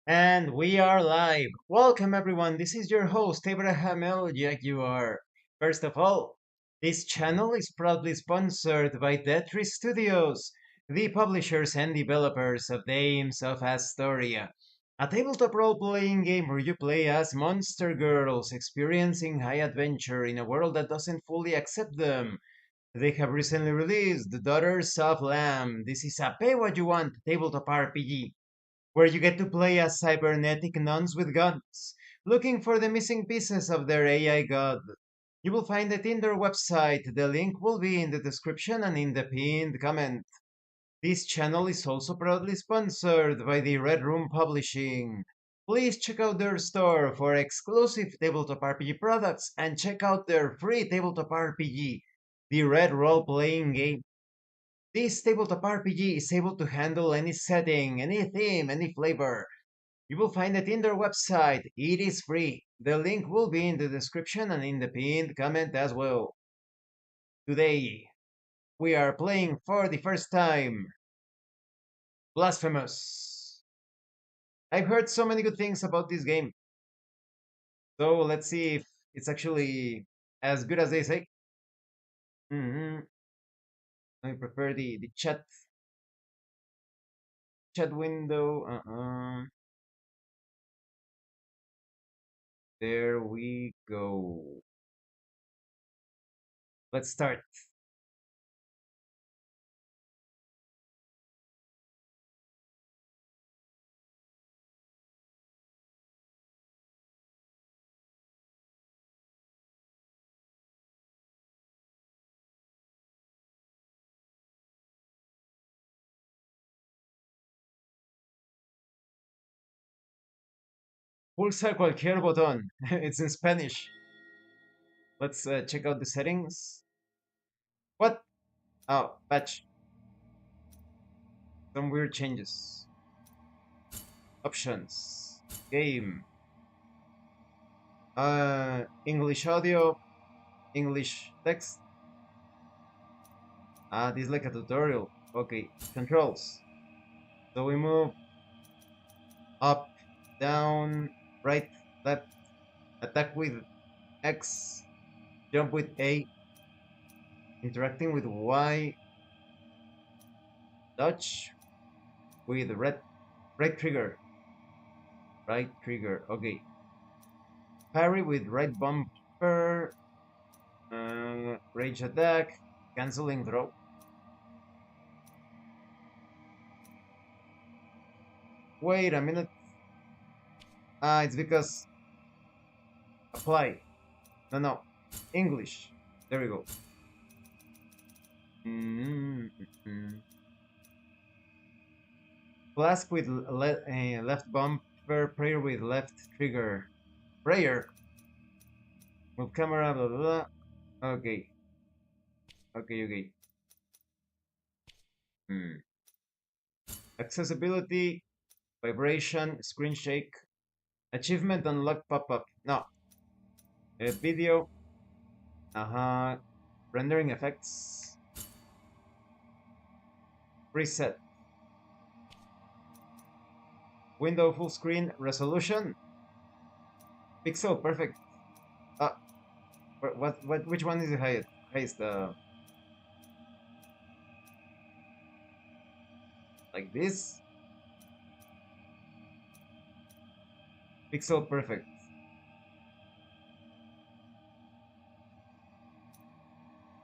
And we are live. Welcome everyone. This is your host, Abraham Jaguar. First of all, this channel is proudly sponsored by Tetris Studios, the publishers and developers of Dames of Asstoria, a tabletop role-playing game where you play as monster girls experiencing high adventure in a world that doesn't fully accept them. They have recently released The Daughters of Lamb. This is a pay what you want tabletop RPG where you get to play as cybernetic nuns with guns, looking for the missing pieces of their AI god. You will find it in their website. The link will be in the description and in the pinned comment. This channel is also proudly sponsored by the Red Room Publishing. Please check out their store for exclusive tabletop RPG products and check out their free tabletop RPG, the Red Roleplaying Game. This tabletop RPG is able to handle any setting, any theme, any flavor. You will find it in their website. It is free. The link will be in the description and in the pinned comment as well. Today, we are playing for the first time Blasphemous. I've heard so many good things about this game, so let's see if it's actually as good as they say. hmm I prefer the chat window. There we go. Let's start. Pulsa cualquier botón. It's in Spanish. Let's check out the settings. What? Oh, patch. Some weird changes. Options. Game. English audio. English text. This is like a tutorial. Okay. Controls. So we move up, down, right, left. Attack with X. Jump with A. Interacting with Y. Dodge with right trigger. Right trigger. Okay. Parry with right bumper. Rage attack. Canceling throw. Wait a minute. It's because apply. No, no. English. There we go. Mm-hmm. Flask with left bumper. Prayer with left trigger. Prayer. Move camera. Blah blah blah. Okay. Okay. Okay. Hmm. Accessibility. Vibration. Screen shake. Achievement unlock pop up. No. Video. Rendering effects. Preset. Window full screen resolution. Pixel perfect. Uh, which one is the highest? Like this? Pixel perfect.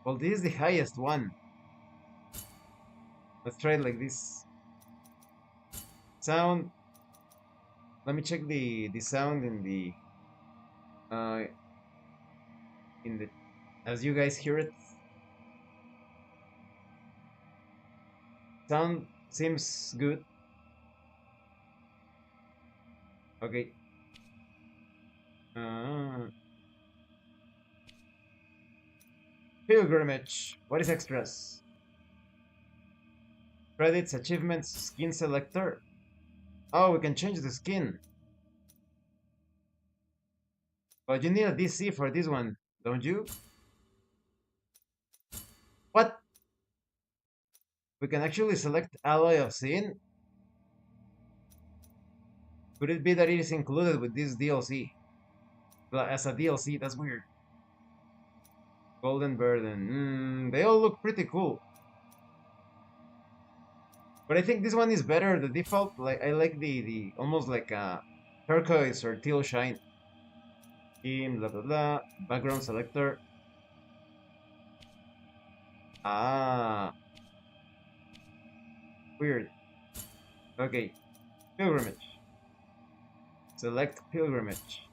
Well, this is the highest one. Let's try it like this. Sound. Let me check the sound uh in the as you guys hear it. Sound seems good. Okay. Uh, Pilgrimage. What is extras? Credits, achievements, skin selector. Oh, we can change the skin. But you need a DC for this one, don't you? What? We can actually select Alloy of Sin? Could it be that it is included with this DLC? As a DLC, that's weird. Golden Burden. They all look pretty cool. But I think this one is better. The default, like I like the almost like a turquoise or teal shine. Team, blah blah blah. Background selector. Ah, weird. Okay, pilgrimage. Select pilgrimage.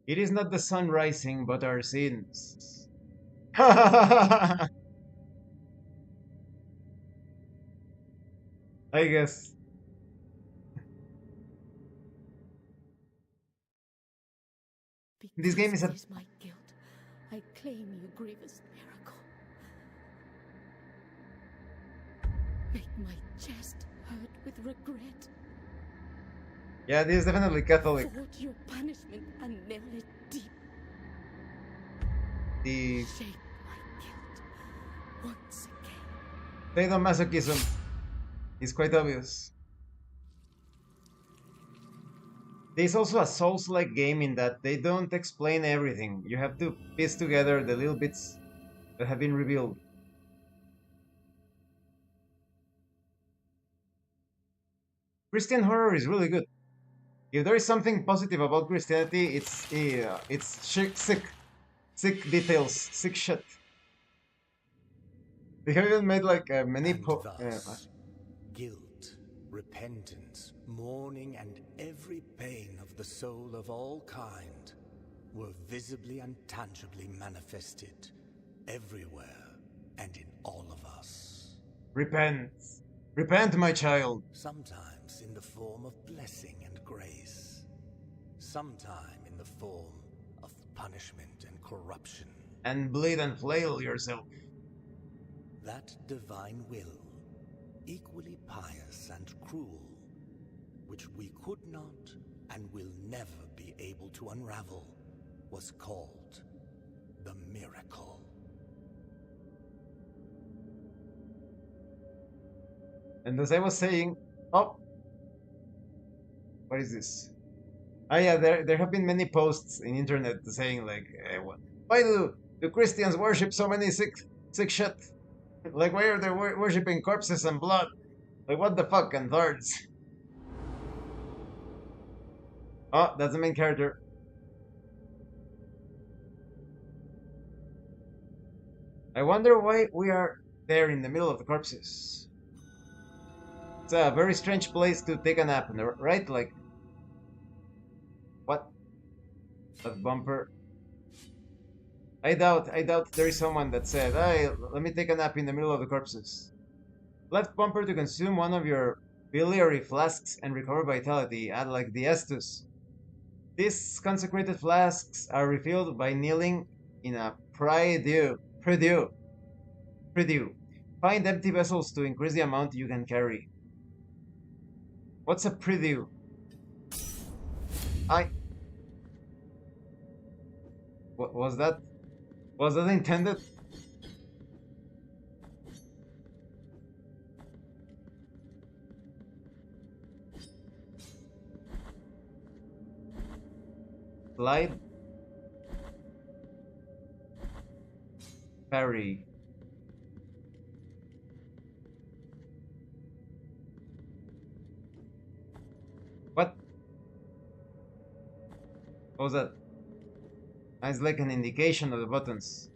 It is not the sun rising, but our sins. I guess. This game is Because it is my guilt. I claim you grievous miracle. Make my chest hurt with regret. Yeah, this is definitely Catholic. Forge your punishment and nail it deep. The Shape my guilt once again. sadomasochism is quite obvious. There's also a Souls-like game in that they don't explain everything. You have to piece together the little bits that have been revealed. Christian horror is really good. If there is something positive about Christianity, it's sick details, sick shit. They have even made like many guilt, repentance, mourning, and every pain of the soul of all kind were visibly and tangibly manifested everywhere and in all of us. Repent. Repent, my child. Sometimes in the form of blessing and grace. Sometime in the form of punishment and corruption. And bleed and flail yourself. That divine will, equally pious and cruel, which we could not and will never be able to unravel, was called the miracle. And as I was saying, oh, what is this? Ah, yeah, there have been many posts in internet saying like, why do Christians worship so many sick shit? Like, why are they worshipping corpses and blood? Like, what the fuck, and thorns? Oh, that's the main character. I wonder why we are there in the middle of the corpses. It's a very strange place to take a nap, right? Like, what? That bumper. I doubt there is someone that said, hey, let me take a nap in the middle of the corpses. Left bumper to consume one of your biliary flasks and recover vitality, like the Estus. These consecrated flasks are refilled by kneeling in a prie-dieu. Find empty vessels to increase the amount you can carry. What's a prie-dieu? What was that? Was that intended? Slide. Parry. What? What was that? It's like an indication of the buttons.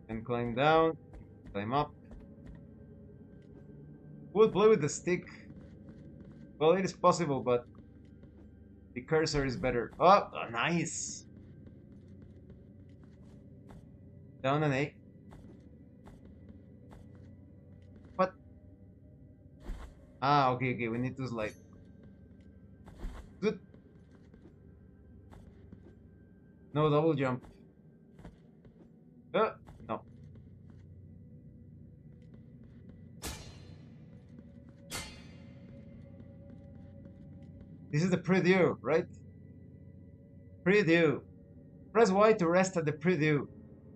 And climb down, climb up. Who would play with the stick? Well, it is possible, but the cursor is better. Oh, nice! Down an A. What? Ah, okay, we need to slide. Good. No double jump. No. This is the prie-dieu, right? Prie-dieu. Press Y to rest at the prie-dieu,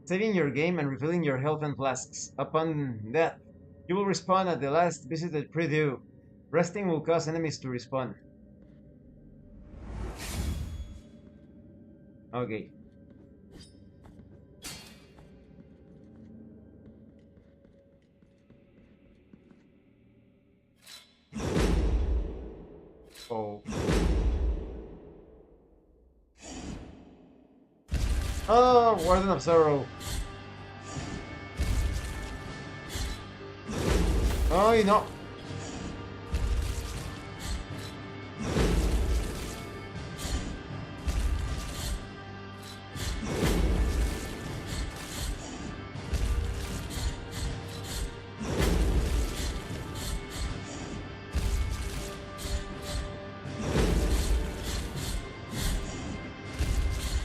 saving your game and refilling your health and flasks. Upon death, You will respawn at the last visited preview. Resting will cause enemies to respawn. Okay. Oh. Oh, Warden of Sorrow. Oh, you know.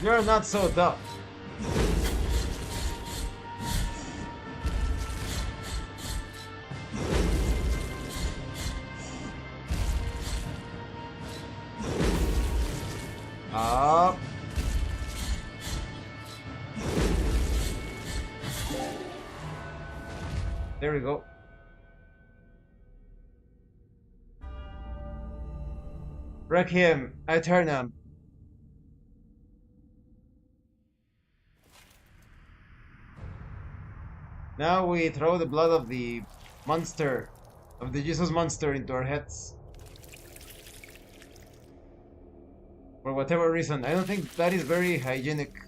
You're not so tough. Up. There we go. Requiem, Aeternam. Now we throw the blood of the monster, of the Jesus monster, into our heads. For whatever reason. I don't think that is very hygienic,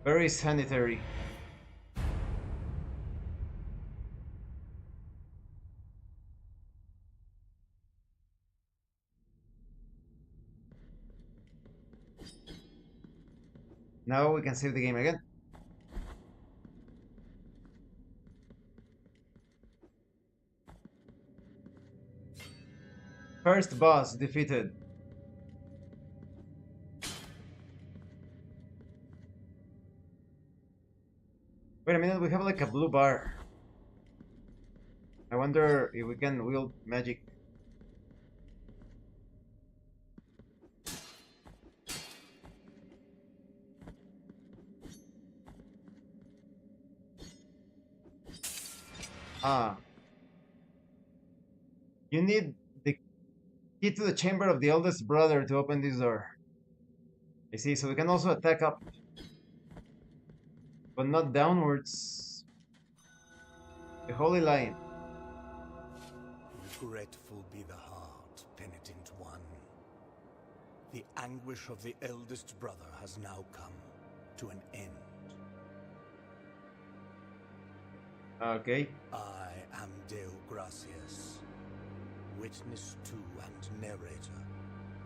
very sanitary. Now we can save the game again. First boss defeated. Wait a minute, we have like a blue bar. I wonder if we can wield magic. Ah. You need the key to the chamber of the eldest brother to open this door. I see, so we can also attack up. But not downwards. The holy line. Regretful be the heart, penitent one. The anguish of the eldest brother has now come to an end. Okay. I am Deo Gracias, witness to and narrator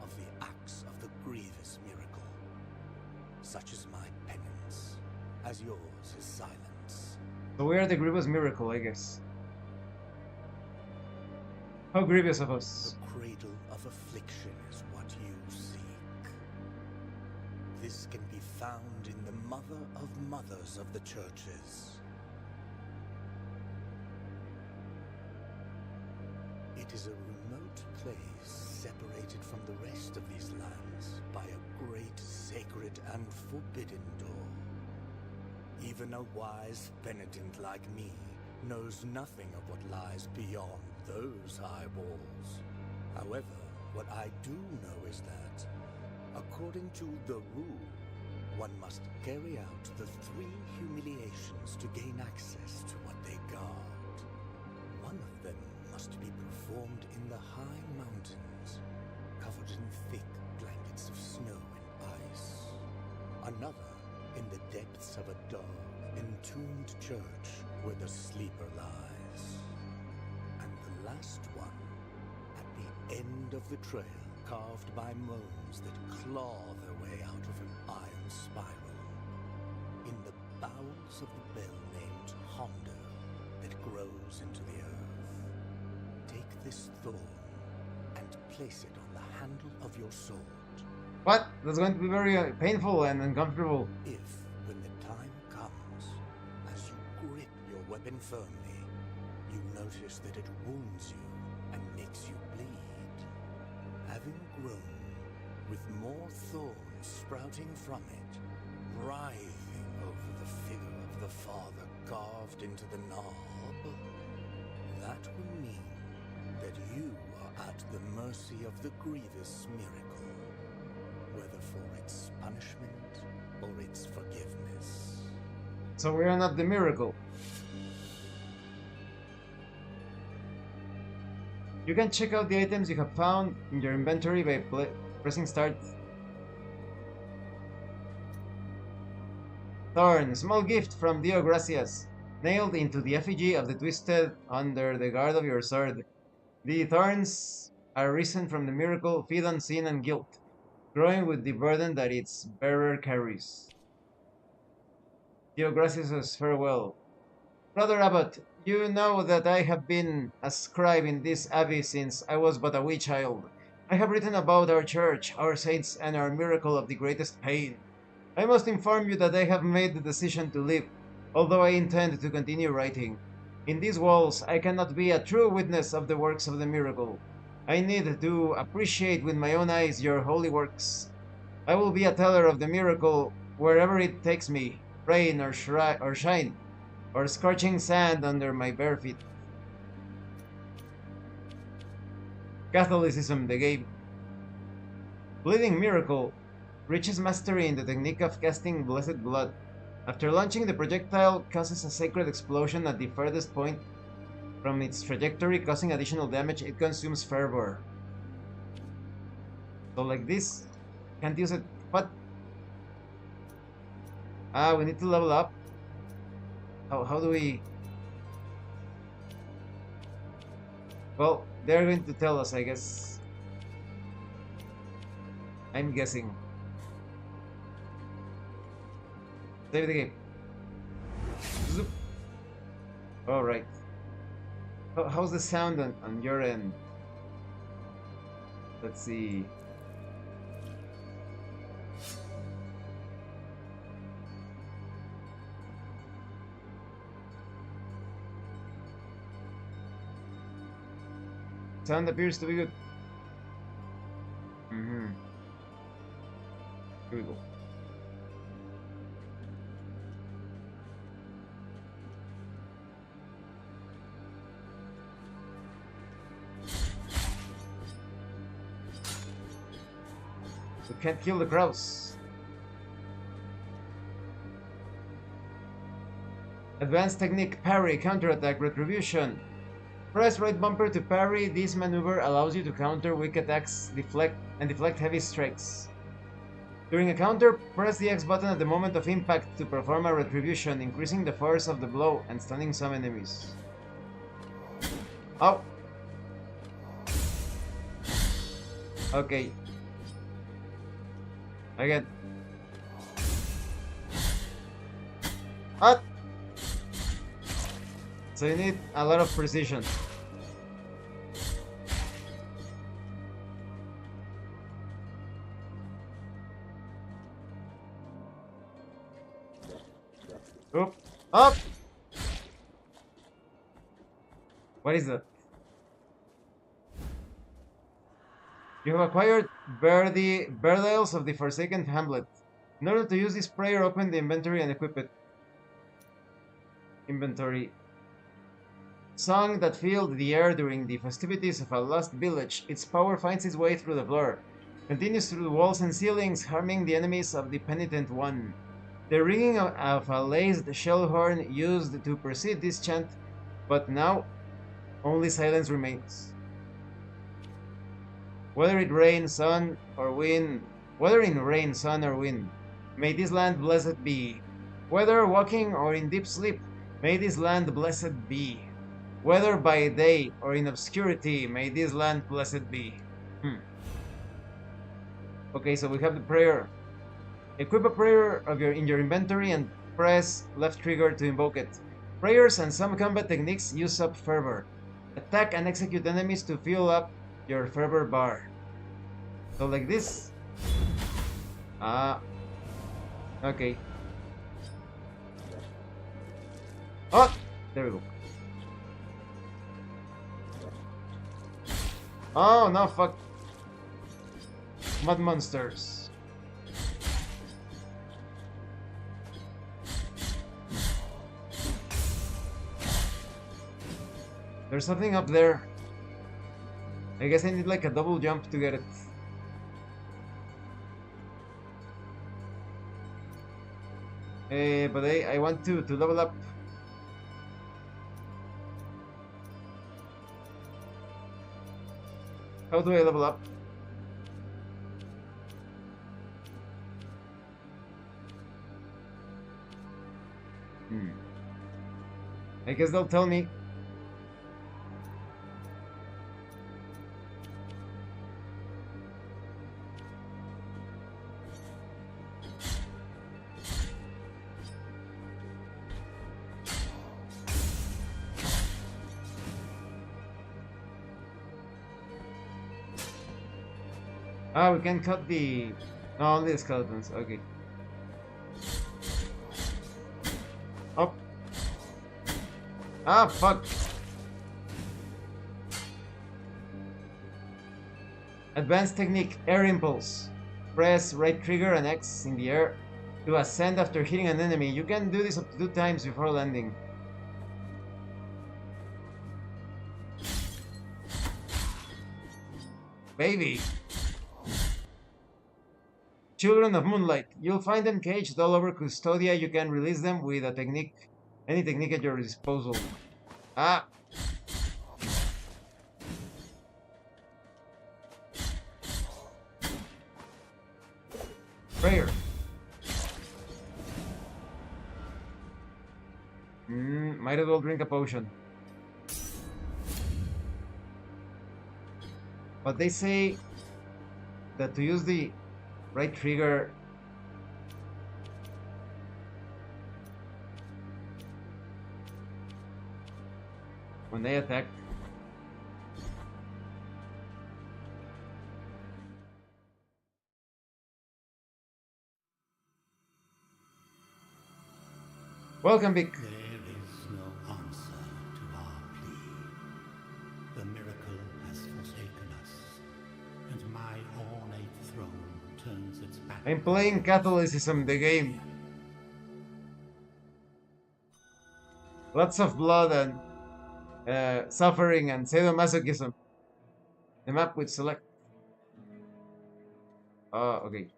of the acts of the grievous miracle. Such is my penance, as yours is silence. So we are the grievous miracle, I guess. How grievous of us. The cradle of affliction is what you seek. This can be found in the mother of mothers of the churches. It is a remote place separated from the rest of these lands by a great sacred and forbidden door. Even a wise penitent like me knows nothing of what lies beyond those high walls. However, what I do know is that, according to the rule, one must carry out the 3 humiliations to gain access to what they guard. One of them must be performed in the high mountains, covered in thick blankets of snow and ice. Another in the depths of a dark, entombed church where the sleeper lies. And the last one at the end of the trail, carved by moans that claw their way out of an iron spiral. In the bowels of the bell named Hondo that grows into the earth. Take this thorn and place it on the handle of your sword. What? That's going to be very painful and uncomfortable. If, when the time comes, as you grip your weapon firmly, you notice that it wounds you and makes you bleed, having grown, with more thorns sprouting from it, writhing over the figure of the father carved into the knob, That will mean that you are at the mercy of the grievous miracle, whether for its punishment or its forgiveness. So we are not the miracle. You can check out the items you have found in your inventory by pressing start. Thorn, small gift from Dio Gracias, nailed into the effigy of the twisted under the guard of your sword. The thorns are risen from the miracle, feed on sin and guilt, growing with the burden that its bearer carries. Dio Gracias' farewell. Brother Abbot, you know that I have been a scribe in this abbey since I was but a wee child. I have written about our church, our saints, and our miracle of the greatest pain. I must inform you that I have made the decision to leave, although I intend to continue writing. In these walls, I cannot be a true witness of the works of the miracle. I need to appreciate with my own eyes your holy works. I will be a teller of the miracle wherever it takes me, rain or shine, or scorching sand under my bare feet. Catholicism, the game. Bleeding Miracle reaches mastery in the technique of casting Blessed Blood. After launching, the projectile causes a sacred explosion at the furthest point from its trajectory, causing additional damage. It consumes fervor. So like this, can't use it. What? Ah, we need to level up. How do we... Well, they're going to tell us, I guess. I'm guessing. Save the game. Zoop. Alright. How's the sound on your end? Let's see. Sound appears to be good. Here we go. We can't kill the crows. Advanced technique, parry, counterattack, retribution. Press right bumper to parry. This maneuver allows you to counter weak attacks, deflect heavy strikes. During a counter, press the X button at the moment of impact to perform a retribution, increasing the force of the blow and stunning some enemies. Oh! Okay. Again. What? So you need a lot of precision. Oop. Up! What is that? You have acquired Burials of the Forsaken Hamlet. In order to use this prayer, open the inventory and equip it. Inventory. Song that filled the air during the festivities of a lost village. Its power finds its way through the floor, continues through the walls and ceilings, harming the enemies of the penitent one. The ringing of a laced shell horn used to precede this chant, but now only silence remains. Whether in rain, sun, or wind, may this land blessed be. Whether walking or in deep sleep, may this land blessed be. Whether by day or in obscurity, may this land blessed be. Okay, so we have the prayer. Equip a prayer in your inventory and press left trigger to invoke it. Prayers and some combat techniques use up fervor. Attack and execute enemies to fill up your fervor bar. So like this. Okay. Oh! There we go. Oh, no, fuck. Mud monsters. There's something up there. I guess I need like a double jump to get it. But I want to level up. How do I level up? I guess they'll tell me. Ah, we can cut the... No, only the skeletons. Okay. Up. Ah, fuck. Advanced technique, air impulse. Press right trigger and X in the air to ascend after hitting an enemy. You can do this up to 2 times before landing. Baby. Children of Moonlight. You'll find them caged all over Custodia. You can release them with a technique, any technique at your disposal. Ah! Prayer. Might as well drink a potion. But they say that to use the right trigger when they attack. Welcome, Vic. There is no answer to our plea. The miracle has forsaken us, and my ornate throne turns its back. I'm playing Catholicism, the game. Lots of blood and suffering and sadomasochism. The map with select. Okay.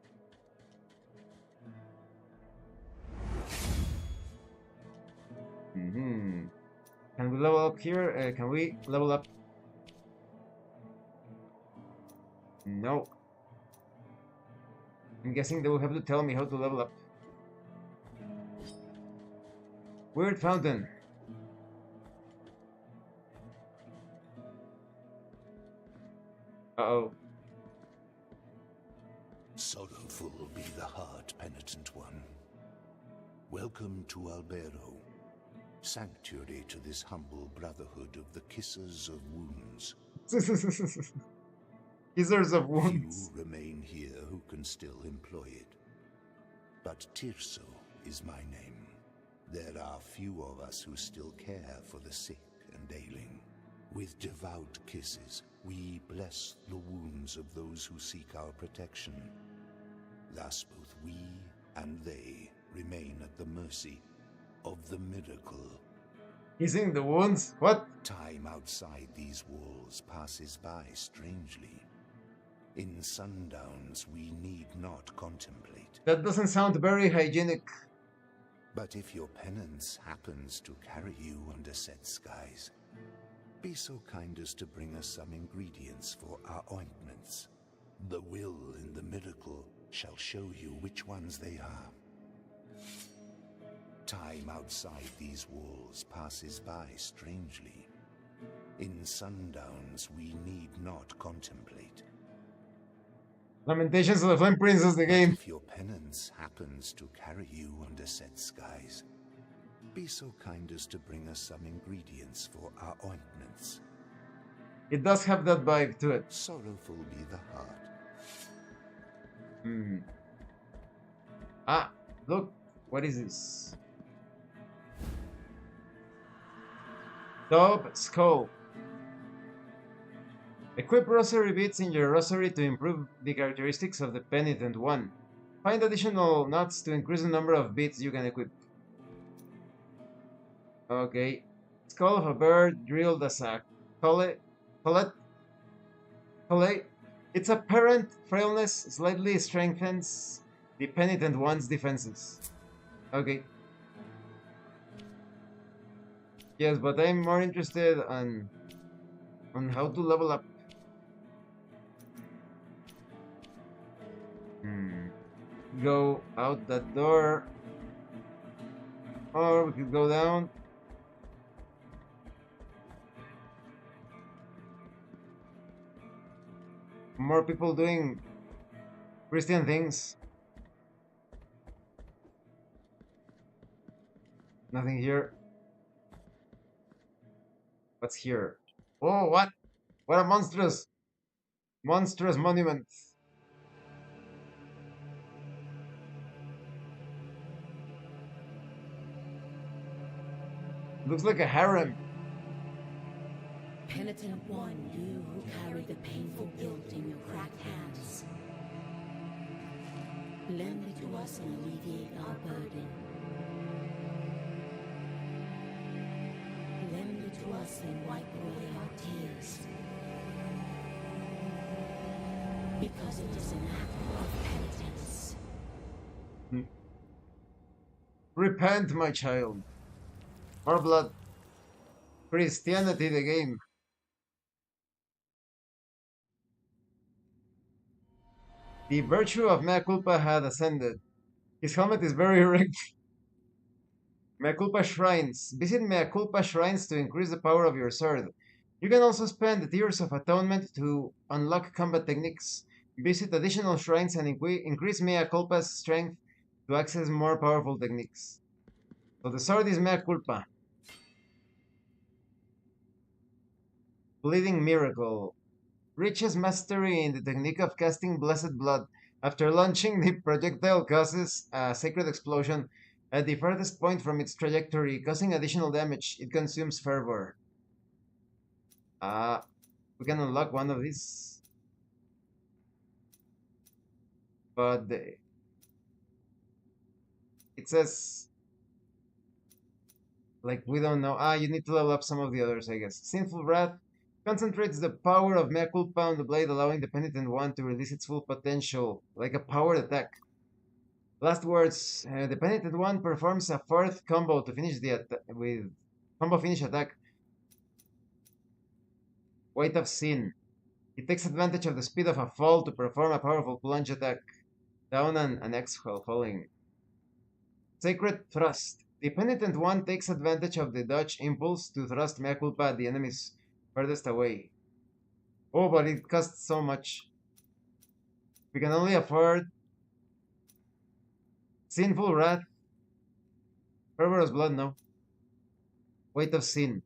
Can we level up here? Can we level up? No. I'm guessing they will have to tell me how to level up. Weird fountain. Uh-oh. Sorrowful be the heart, penitent one. Welcome to Albero, sanctuary to this humble brotherhood of the Kissers of Wounds. Kissers of Wounds. Few remain here who can still employ it. But Tirso is my name. There are few of us who still care for the sick and ailing. With devout kisses, we bless the wounds of those who seek our protection. Thus both we and they remain at the mercy of the miracle. Kissing the wounds? What? Time outside these walls passes by strangely. In sundowns we need not contemplate. That doesn't sound very hygienic. But if your penance happens to carry you under set skies, be so kind as to bring us some ingredients for our ointments. The will in the miracle shall show you which ones they are. Time outside these walls passes by strangely. In sundowns we need not contemplate. Lamentations of the Flame Princess, the game. If your penance happens to carry you under set skies, be so kind as to bring us some ingredients for our ointments. It does have that vibe to it. Sorrowful be the heart. Ah, look. What is this? Top Skull. Equip rosary beads in your rosary to improve the characteristics of the penitent one. Find additional knots to increase the number of beads you can equip. Okay. Skull of a bird drilled as a collet. Collet. Collet. Its apparent frailness slightly strengthens the penitent one's defenses. Okay. Yes, but I'm more interested on how to level up. Go out that door. Or we could go down. More people doing Christian things. Nothing here. What's here? Oh, what? What a monstrous monument. Looks like a harem. Penitent one, you who carry the painful guilt in your cracked hands. Lend it to us and alleviate our burden. Lend it to us and wipe away our tears. Because it is an act of penitence. Repent, my child. More blood. Christianity the game. The virtue of mea culpa had ascended. His helmet is very erect. Mea culpa shrines. Visit mea culpa shrines to increase the power of your sword. You can also spend the Tears of Atonement to unlock combat techniques. Visit additional shrines and increase mea culpa's strength to access more powerful techniques. So the sword is mea culpa. Bleeding Miracle. Reaches mastery in the technique of casting Blessed Blood. After launching, the projectile causes a sacred explosion at the farthest point from its trajectory, causing additional damage. It consumes fervor. We can unlock one of these. But it says, like, we don't know. You need to level up some of the others, I guess. Sinful Wrath concentrates the power of mea culpa on the blade, allowing the penitent one to release its full potential, like a powered attack. Last words. The penitent one performs a fourth combo to finish the with combo finish attack. Weight of Sin. It takes advantage of the speed of a fall to perform a powerful plunge attack. Down and exhale, falling. Sacred Thrust. The penitent one takes advantage of the dodge impulse to thrust mea culpa at the enemy's furthest away. Oh, but it costs so much. We can only afford Sinful Wrath. Fervorous Blood, no. Weight of Sin.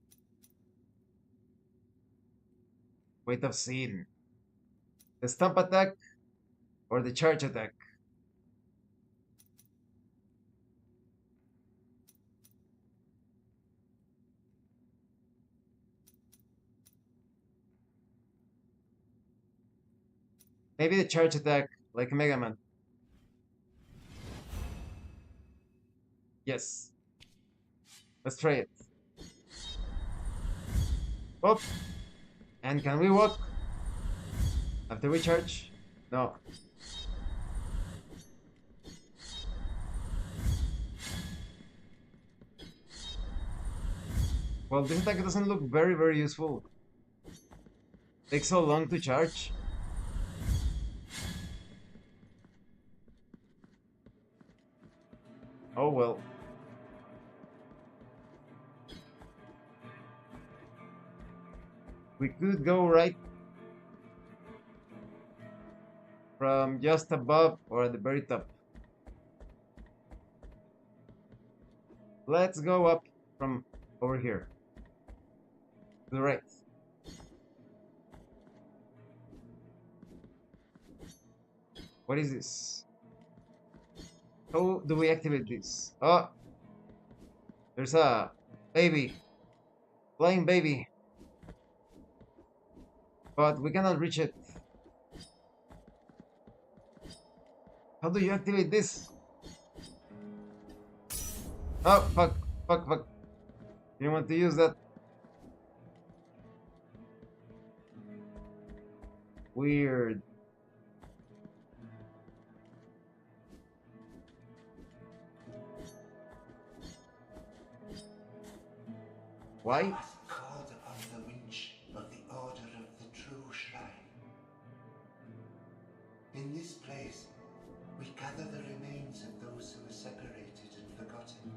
Weight of Sin. The Stomp attack or the Charge attack. Maybe the Charge attack, like Mega Man. Yes. Let's try it. Up. And can we walk after we charge? No. Well, this attack doesn't look very, very useful. Takes so long to charge. Oh well. We could go right from just above or at the very top. Let's go up from over here. To the right. What is this? How do we activate this? Oh! There's a baby. Flying baby. But we cannot reach it. How do you activate this? Oh, fuck. Fuck. You want to use that Weird. Why? Thou hast called upon the winch of the Order of the True Shrine. In this place, we gather the remains of those who were separated and forgotten,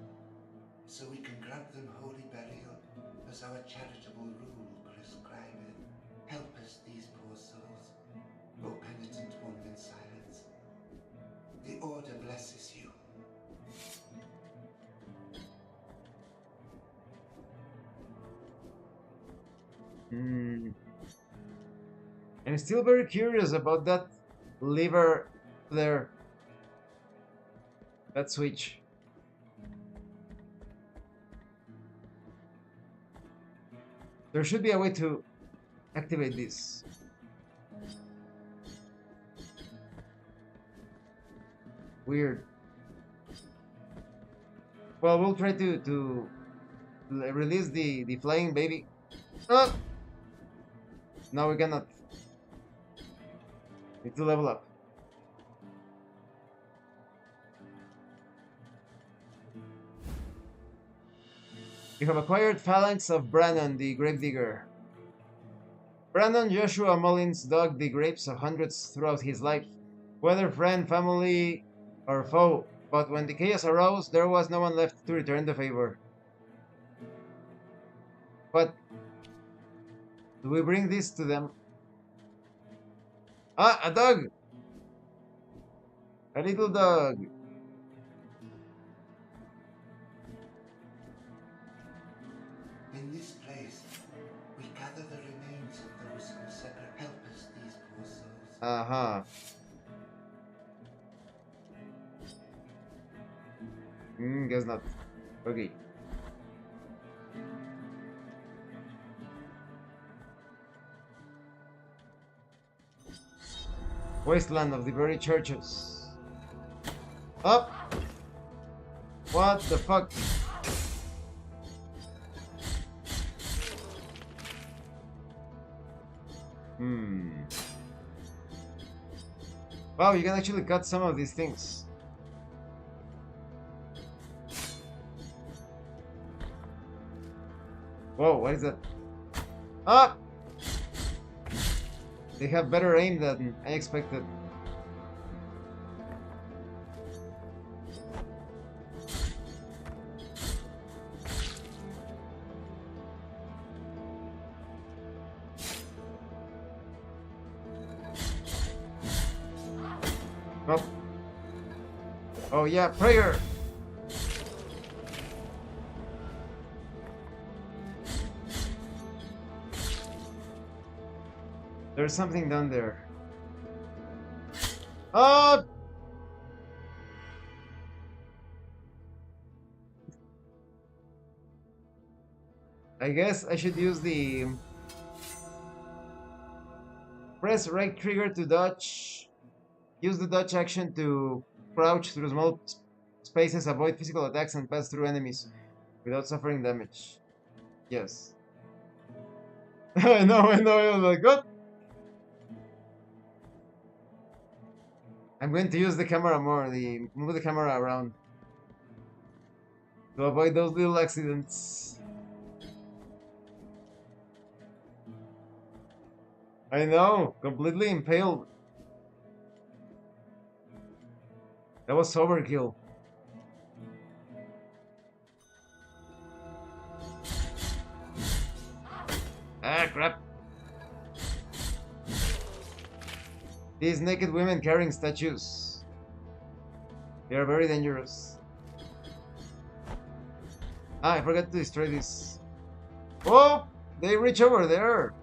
so we can grant them holy burial as our charitable rule prescribeth. Help us, these poor souls, O penitent one in silence. The Order blesses you. I'm still very curious about that lever there. That switch. There should be a way to activate this. Weird. Well, we'll try to release the flying baby. Ah! No, we cannot. Need to level up. You have acquired Phalanx of Brannon, the Gravedigger. Brannon Joshua Mullins dug the graves of hundreds throughout his life, whether friend, family, or foe. But when the chaos arose, there was no one left to return the favor. But do we bring this to them? Ah, a dog! A little dog. In this place, we gather the remains of those who separate. Help us, these poor souls. Uh-huh. Guess not. Okay. Wasteland of the very churches. Up! What the fuck? Wow, you can actually cut some of these things. Whoa, what is that? Ah! They have better aim than I expected. Oh. Oh yeah, prayer! There's something down there. Oh! I guess I should use the... Press right trigger to dodge. Use the dodge action to crouch through small spaces, avoid physical attacks, and pass through enemies without suffering damage. Yes. I know, I was like, what? I'm going to use the camera more, move the camera around to avoid those little accidents. I know, completely impaled. That was overkill. Ah, crap. These naked women carrying statues. They are very dangerous. Ah, I forgot to destroy this. Oh! They reach over there!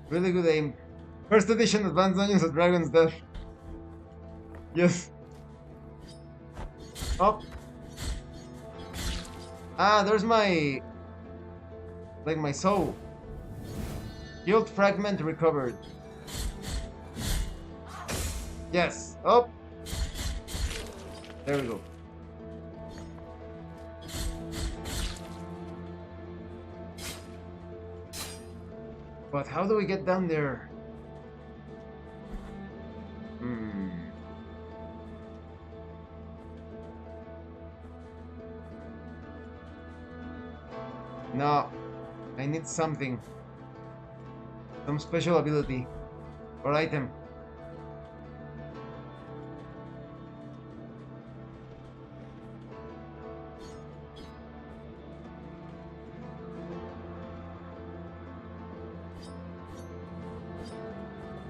Really good aim. First edition Advanced Dungeons of Dragon's Death. Yes. Oh. Ah, there's my... like my soul. Guild fragment recovered. Yes. Oh. There we go. But how do we get down there? No, I need something. Some special ability or item.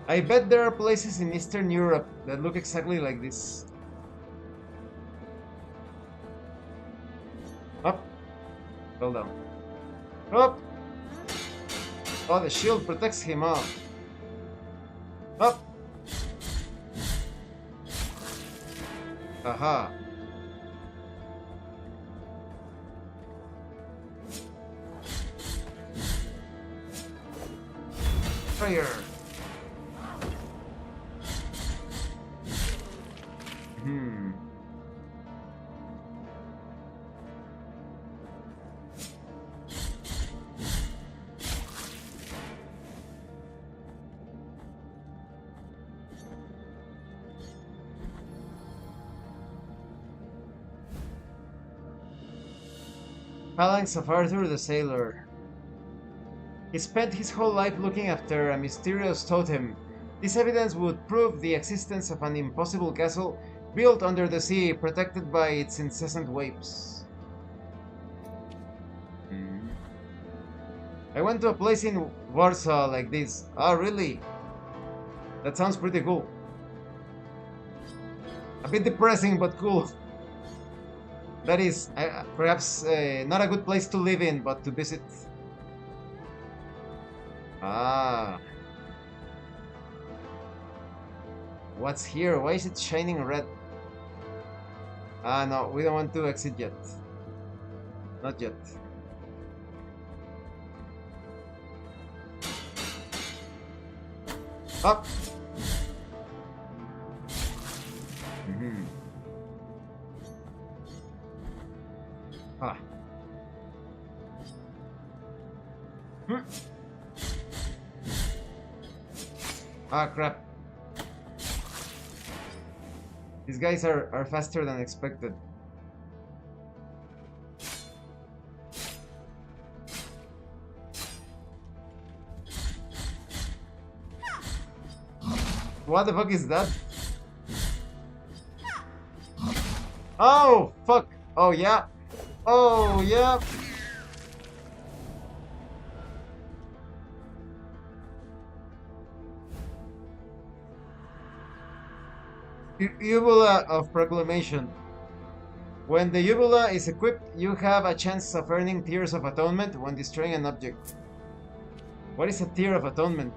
I bet there are places in Eastern Europe that look exactly like this. Up. Fell down. Up. Oh, the shield protects him up. Up. Aha. Fire. Phalanx of Arthur the Sailor. He spent his whole life looking after a mysterious totem. This evidence would prove the existence of an impossible castle built under the sea, protected by its incessant waves. I went to a place in Warsaw like this. Oh, really? That sounds pretty cool. A bit depressing, but cool. That is, perhaps not a good place to live in, but to visit. Ah. What's here? Why is it shining red? Ah, no, we don't want to exit yet. Not yet. Up! Ah. Ah, crap. These guys are faster than expected. What the fuck is that? Oh, fuck. Oh, yeah. Oh, yeah. Uvula of Proclamation. When the Uvula is equipped, you have a chance of earning Tears of Atonement when destroying an object. What is a Tear of Atonement?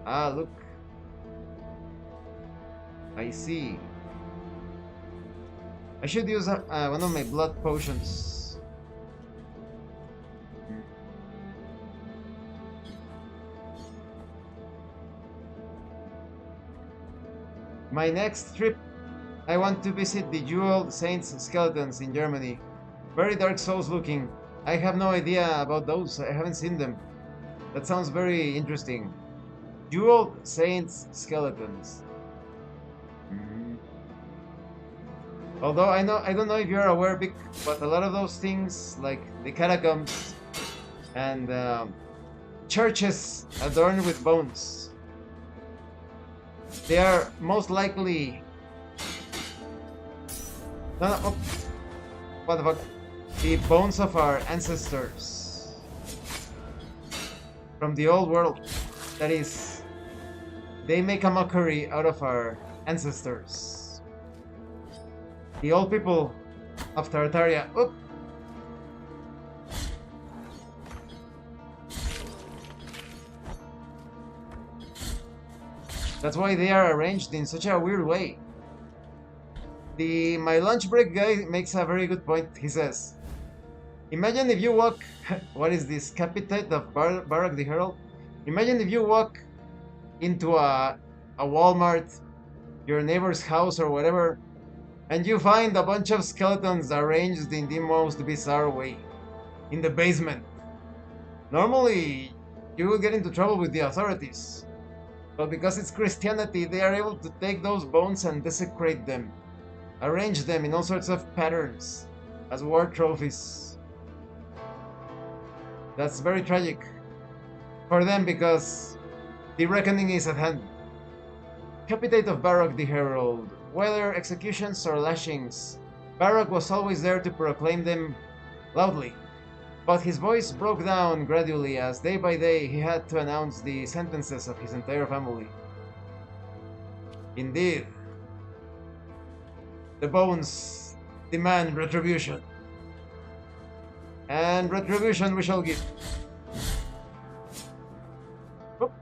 Ah, look. I see. I should use one of my blood potions. My next trip, I want to visit the Jeweled Saints skeletons in Germany. Very Dark Souls looking. I have no idea about those, I haven't seen them. That sounds very interesting. Jeweled Saints skeletons. Although I don't know if you're aware, Vic, but a lot of those things, like the catacombs and churches adorned with bones, they are most likely... No, oh, what the fuck? The bones of our ancestors from the old world. That is, they make a mockery out of our ancestors. The old people of Tartaria. Oop. That's why they are arranged in such a weird way. My lunch break guy makes a very good point. He says, imagine if you walk... What is this? Capitate of Barak the Herald? Imagine if you walk into a Walmart, your neighbor's house or whatever, and you find a bunch of skeletons arranged in the most bizarre way in the basement. Normally, you will get into trouble with the authorities. But because it's Christianity, they are able to take those bones and desecrate them, arrange them in all sorts of patterns as war trophies. That's very tragic for them because the reckoning is at hand. Capitate of Baroque the Herald. Whether executions or lashings, Baroque was always there to proclaim them loudly. But his voice broke down gradually as day by day he had to announce the sentences of his entire family. Indeed, the bones demand retribution. And retribution we shall give. Oop.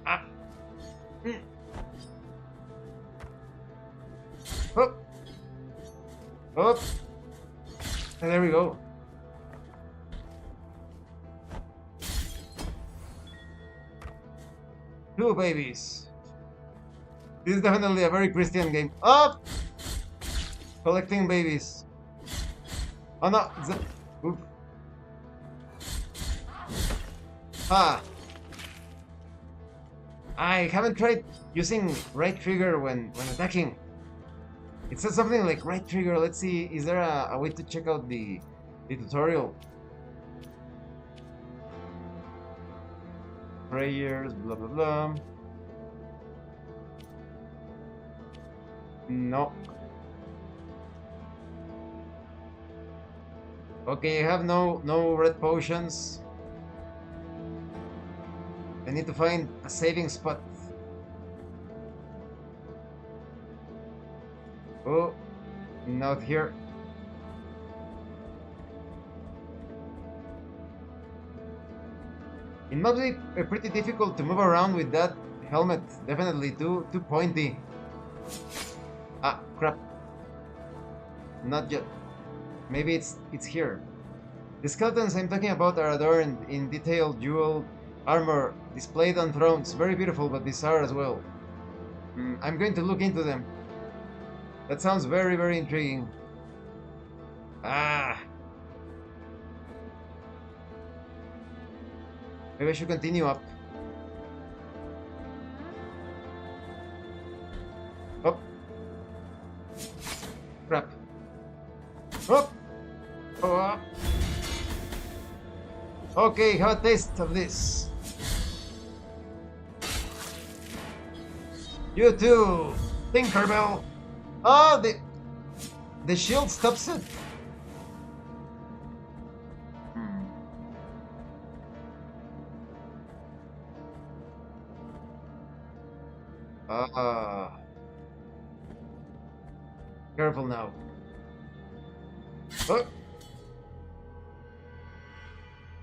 Ah. Mm. Oop. Oop. And there we go. Two babies. This is definitely a very Christian game. Up! Collecting babies. Oh no! Oof. Ah! I haven't tried using right trigger when attacking. It says something like right trigger. Let's see, is there a way to check out the tutorial? Prayers, blah blah blah. No. Okay, I have no red potions. I need to find a saving spot. Oh, not here. It must be pretty difficult to move around with that helmet. Definitely too pointy. Ah, crap. Not yet. Maybe it's here. The skeletons I'm talking about are adorned in detailed jeweled armor displayed on thrones. Very beautiful but bizarre as well. I'm going to look into them. That sounds very, very intriguing. Ah. Maybe I should continue up. Oh. Crap. Oh. Oh. Okay, have a taste of this. You too, Tinkerbell. Oh, the shield stops it. Ah. Careful now. Oh.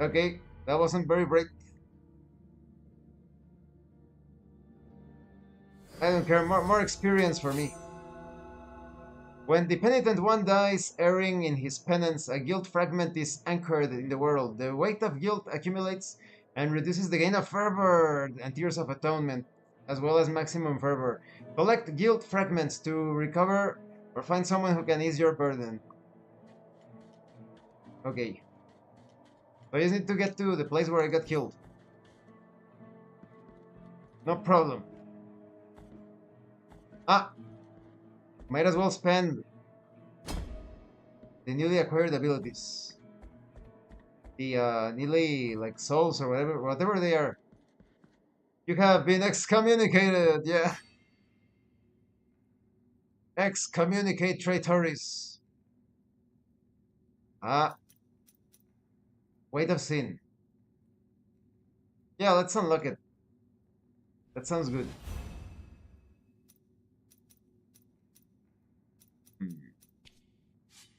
Okay, that wasn't very brave. I don't care, more experience for me. When the penitent one dies, erring in his penance, a guilt fragment is anchored in the world. The weight of guilt accumulates and reduces the gain of fervor and tears of atonement, as well as maximum fervor. Collect guilt fragments to recover or find someone who can ease your burden. Okay. So I just need to get to the place where I got killed. No problem. Ah! Might as well spend the newly acquired abilities. The newly, like, souls or whatever they are. You have been excommunicated, yeah. Excommunicate traitors. Ah. Weight of sin. Yeah, let's unlock it. That sounds good.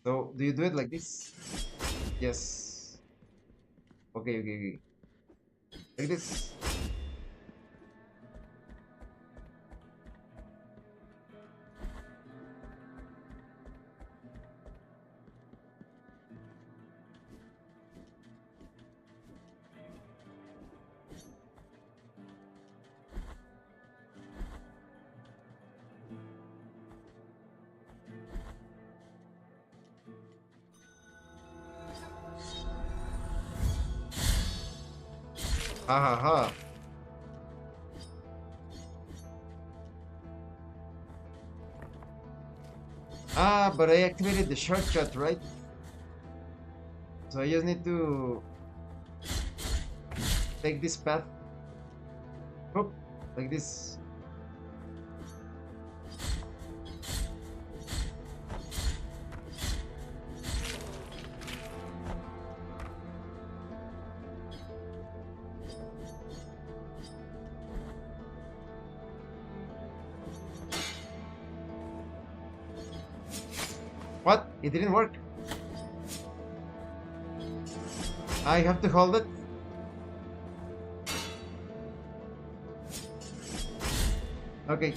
So, do you do it like this? Yes. Okay. Like this. Ha ha ha. Ah, but I activated the shortcut, right? So I just need to take this path. Oop, like this. What? It didn't work. I have to hold it. Okay.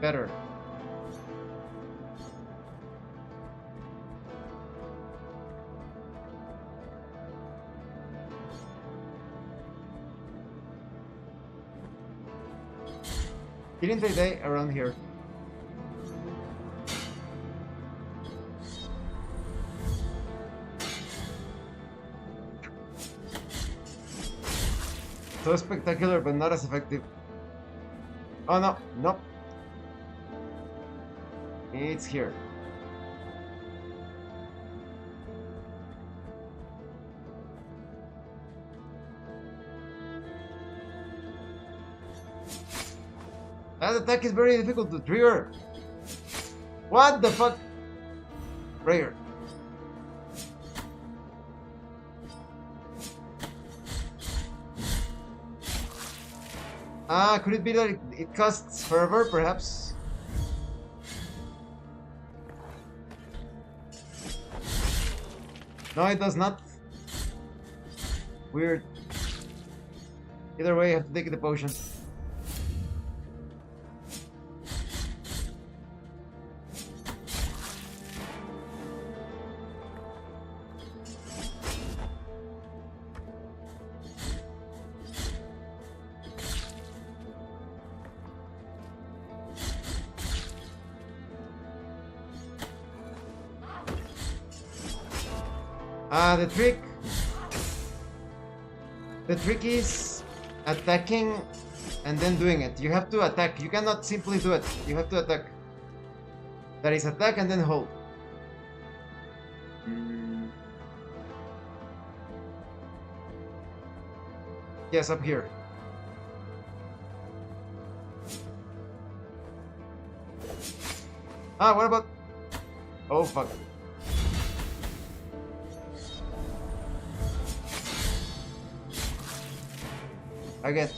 Better. Didn't they die around here? So spectacular, but not as effective. Oh no, nope. It's here. That attack is very difficult to trigger. What the fuck? Prayer. Ah, could it be that it costs fervor, perhaps? No, it does not. Weird. Either way, I have to take the potion. The trick is attacking and then doing it. You have to attack. You cannot simply do it. You have to attack. That is attack and then hold. Yes, up here. Ah, what about... Oh, fuck. Again.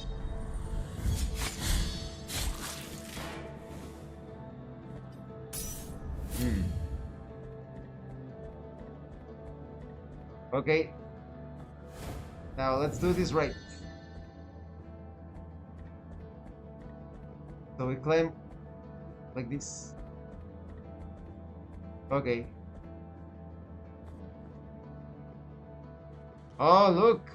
Okay. Now let's do this right. So we climb like this. Okay. Oh, look.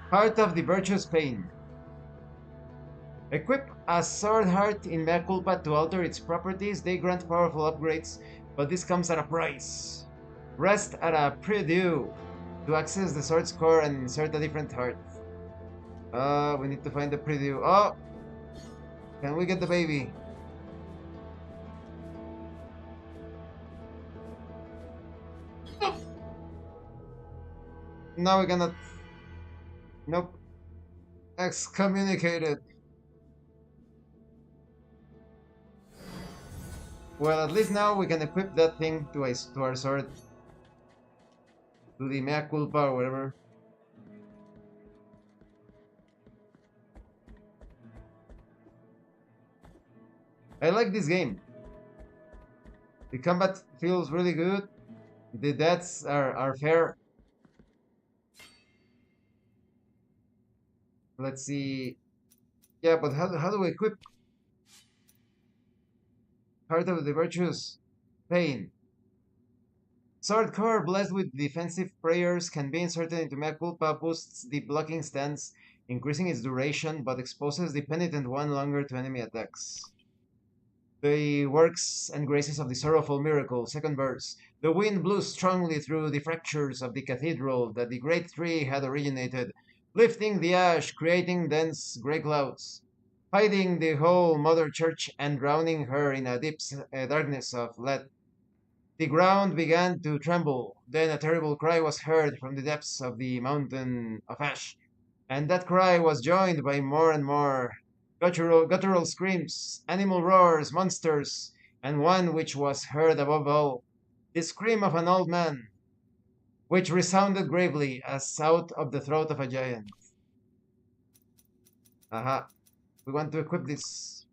Heart of the Virtuous Pain. Equip a sword heart in Mea Culpa to alter its properties. They grant powerful upgrades, but this comes at a price. Rest at a prie-dieu to access the sword's core and insert a different heart. We need to find the prie-dieu. Oh! Can we get the baby? No, we cannot. Nope. Excommunicated. Well, at least now we can equip that thing to our sword. To the Mea Culpa or whatever. I like this game. The combat feels really good. The deaths are fair. Let's see. Yeah, but how do we equip? Heart of the Virtuous Pain. Sword core blessed with defensive prayers can be inserted into Mea Culpa, boosts the blocking stance increasing its duration, but exposes the penitent one longer to enemy attacks. The works and graces of the sorrowful miracle. Second verse. The wind blew strongly through the fractures of the cathedral that the great tree had originated, lifting the ash, creating dense grey clouds, hiding the whole mother church and drowning her in a deep darkness of lead. The ground began to tremble. Then a terrible cry was heard from the depths of the mountain of ash, and that cry was joined by more and more guttural screams, animal roars, monsters, and one which was heard above all, the scream of an old man, which resounded gravely as out of the throat of a giant. Aha. We want to equip this.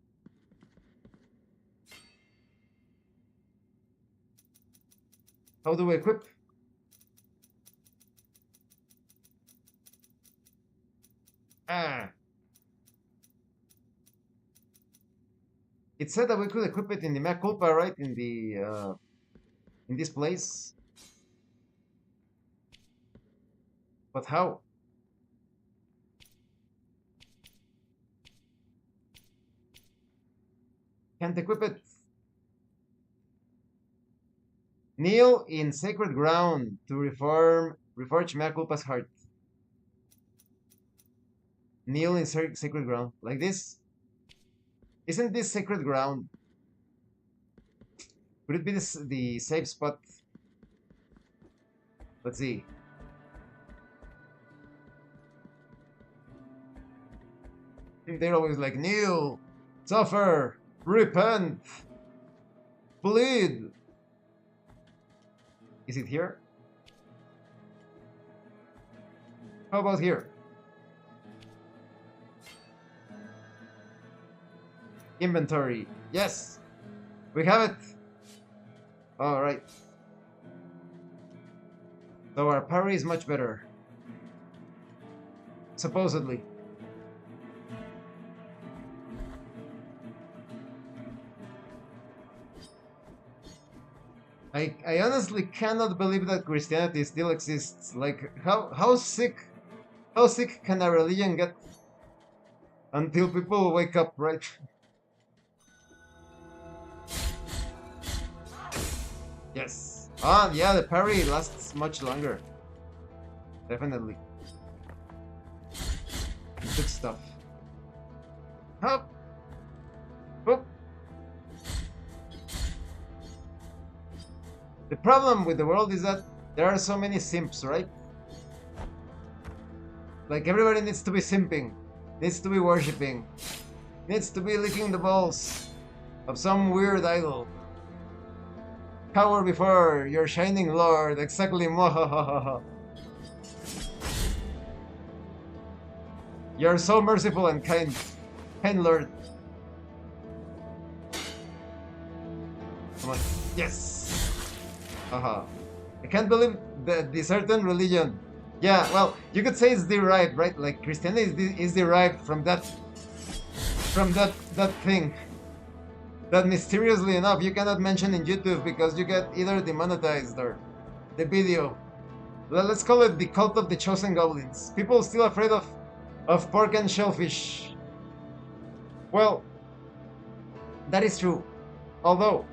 How do we equip? Ah. It said that we could equip it in the mea culpa, right? In this place. But how? Can't equip it. Kneel in sacred ground to reforge mea culpa's heart. Kneel in sacred ground. Like this? Isn't this sacred ground? Could it be the safe spot? Let's see. I think they're always like, kneel, suffer, repent, bleed. Is it here? How about here? Inventory. Yes, we have it. All right. So our parry is much better. Supposedly. I honestly cannot believe that Christianity still exists. Like, how sick can a religion get until people wake up, right? Yes. Ah, yeah, the parry lasts much longer. Definitely. Good stuff. Hop. Boop. The problem with the world is that there are so many simps, right? Like, everybody needs to be simping, needs to be worshipping, needs to be licking the balls of some weird idol. Cower before your shining lord, exactly, mwahahaha. You're so merciful and kind lord. Come on, yes! Haha. I can't believe the certain religion. Yeah, well, you could say it's derived, right? Like, Christianity is derived from that thing that mysteriously enough you cannot mention in YouTube because you get either demonetized or the video. Let's call it the cult of the chosen goblins. People still afraid of pork and shellfish. Well, that is true. Although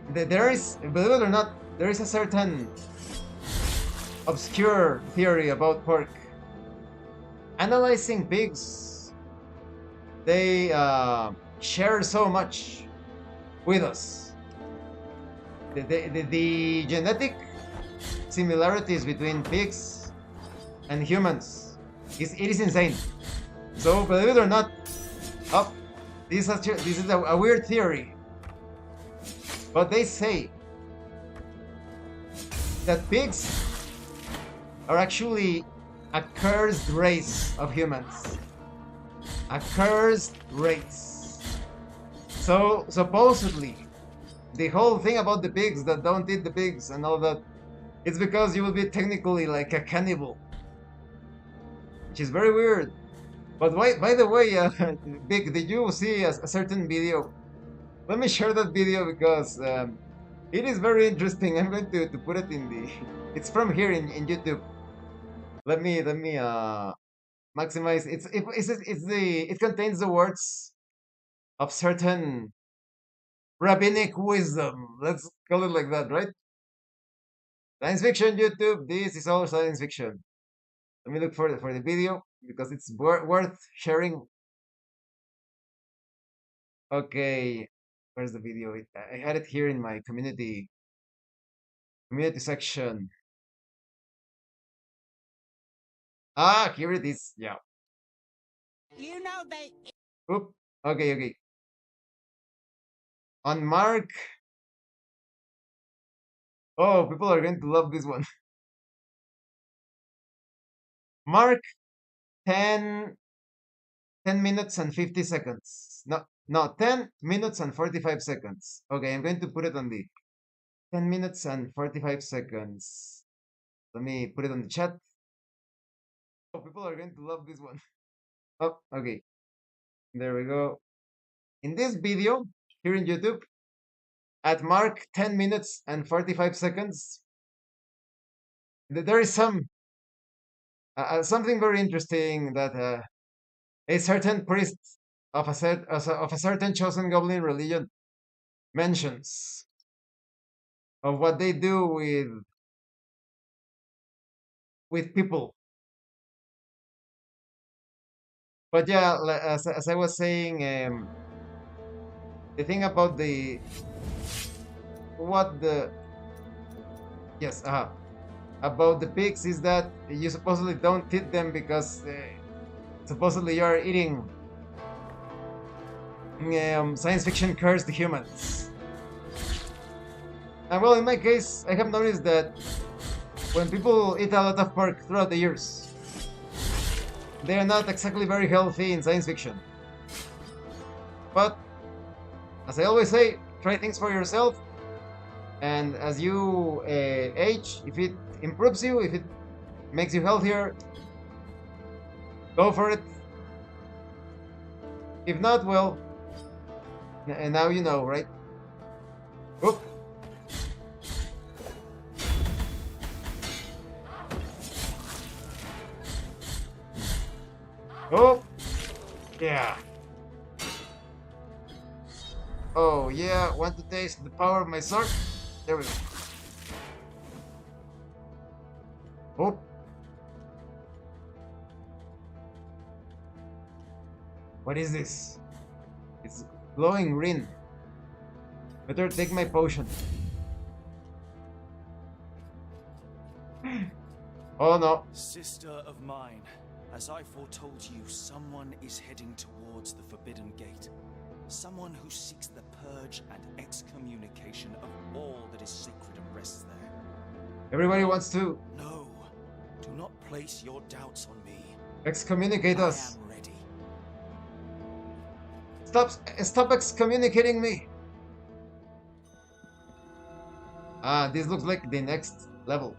there is, believe it or not, there is a certain obscure theory about pork. Analyzing pigs, they share so much with us. The genetic similarities between pigs and humans it is insane. So believe it or not, oh, this is a weird theory. But they say that pigs are actually a cursed race of humans. A cursed race. So supposedly, the whole thing about the pigs that don't eat the pigs and all that, it's because you will be technically like a cannibal. Which is very weird. But by the way, Big, did you see a certain video? Let me share that video because it is very interesting. I'm going to put it in the... It's from here in YouTube. Let me maximize. It contains the words of certain rabbinic wisdom. Let's call it like that, right? Science fiction YouTube. This is all science fiction. Let me look for the video because it's worth sharing. Okay, where's the video? I had it here in my community section. Ah, here it is. Yeah. You know they. Oop. Okay, okay. On mark. Oh, people are going to love this one. Mark 10, 10 minutes and 50 seconds. No, 10 minutes and 45 seconds. Okay, I'm going to put it on the 10 minutes and 45 seconds. Let me put it on the chat. Oh, people are going to love this one. Oh, okay. There we go. In this video, here in YouTube, at mark 10 minutes and 45 seconds, there is something very interesting that a certain priest of a certain chosen goblin religion mentions of what they do with people. But yeah, as I was saying, the thing about the what the yes, about the pigs is that you supposedly don't eat them because supposedly you are eating science fiction cursed humans. And well, in my case, I have noticed that when people eat a lot of pork throughout the years, they are not exactly very healthy in science fiction. But as I always say, try things for yourself. And as you age, if it improves you, if it makes you healthier, go for it. If not, well, and now you know, right? Oop. Oh, yeah. Oh, yeah. Want to taste the power of my sword? There we go. Oh. What is this? It's glowing green. Better take my potion. Oh no. Sister of mine, as I foretold you, someone is heading towards the Forbidden Gate. Someone who seeks the purge and excommunication of all that is sacred and rests there. Everybody wants to No, do not place your doubts on me. excommunicate I us. am ready. Stop excommunicating me. Ah, this looks like the next level.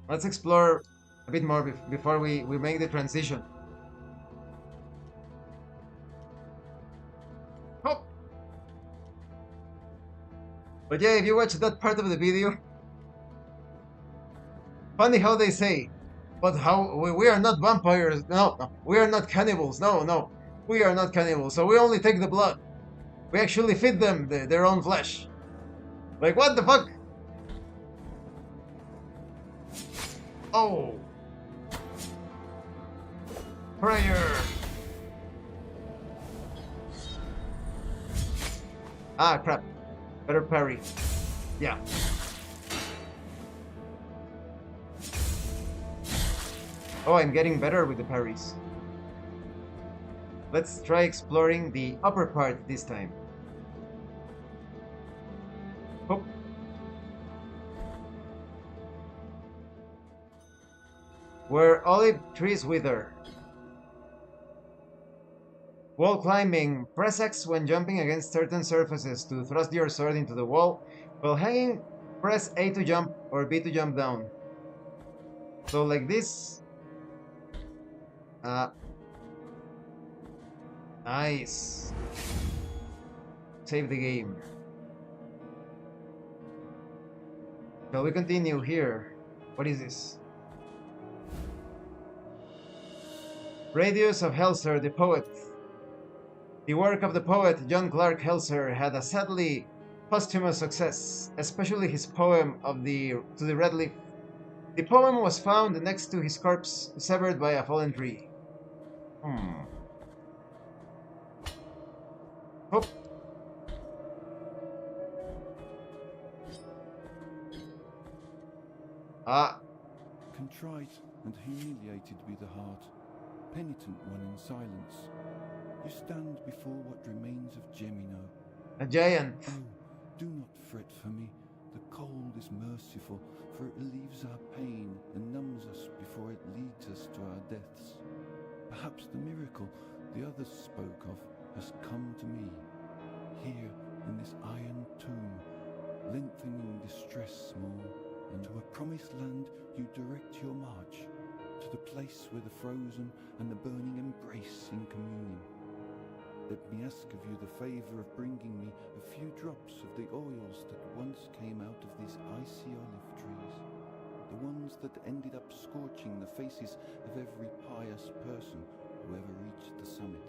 Let's explore a bit more before we make the transition. Oh. But yeah, if you watch that part of the video, funny how they say, but how we are not vampires. No, no, we are not cannibals. No, no, we are not cannibals. So we only take the blood. We actually feed them their own flesh. Like, what the fuck? Oh. Prayer. Ah, crap. Better parry. Yeah. Oh, I'm getting better with the parries. Let's try exploring the upper part this time. Hope. Where olive trees wither. Wall climbing. Press X when jumping against certain surfaces to thrust your sword into the wall. While hanging, press A to jump or B to jump down. So like this. Nice. Save the game. Shall we continue here? What is this? Radius of Helser, the poet. The work of the poet John Clark Helser had a sadly posthumous success, especially his poem of To the Red Leaf. The poem was found next to his corpse, severed by a fallen tree. Oh. Contrite and humiliated be the heart, penitent one in silence. You stand before what remains of Gemino. A giant. Oh, do not fret for me. The cold is merciful, for it relieves our pain and numbs us before it leads us to our deaths. Perhaps the miracle the others spoke of has come to me, here in this iron tomb, lengthening distress more, and to a promised land you direct your march, to the place where the frozen and the burning embrace in communion. Let me ask of you the favour of bringing me a few drops of the oils that once came out of these icy olive trees, the ones that ended up scorching the faces of every pious person who ever reached the summit.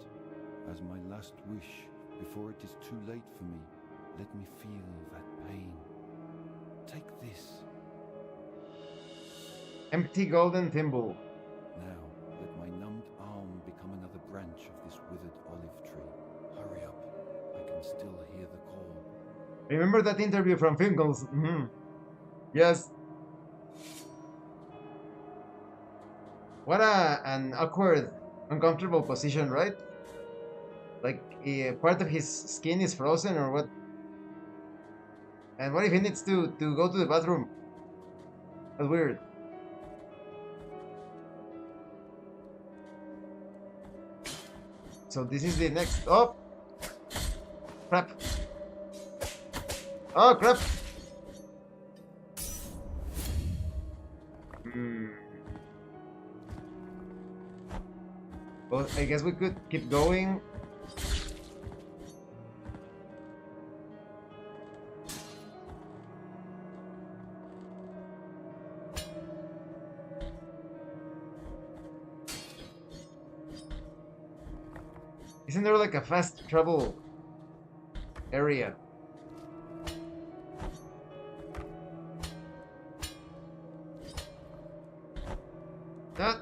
As my last wish, before it is too late for me, let me feel that pain. Take this. Empty golden thimble. Now, let my numbed arm become another branch of this withered olive tree. Hurry up, I can still hear the call. Remember that interview from Finkel's? Yes. What an awkward, uncomfortable position, right? Like, part of his skin is frozen or what? And what if he needs to go to the bathroom? That's weird. So this is the next... Oh! Crap. Oh, crap! Well, I guess we could keep going. Isn't there like a fast travel area? That.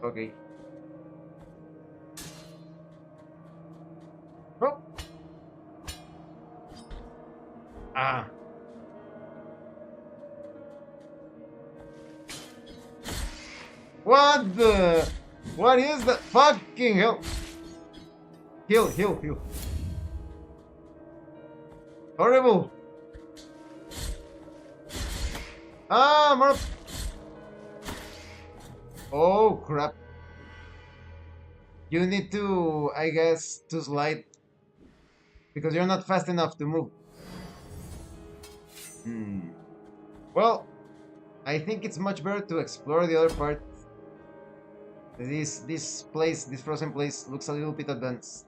Okay. Oh. Ah. What the? What is that? Fucking hell! Heal, heal, heal. Horrible! Ah, more. Oh crap! You need to, I guess, to slide because you're not fast enough to move. Well, I think it's much better to explore the other part. This place, this frozen place, looks a little bit advanced.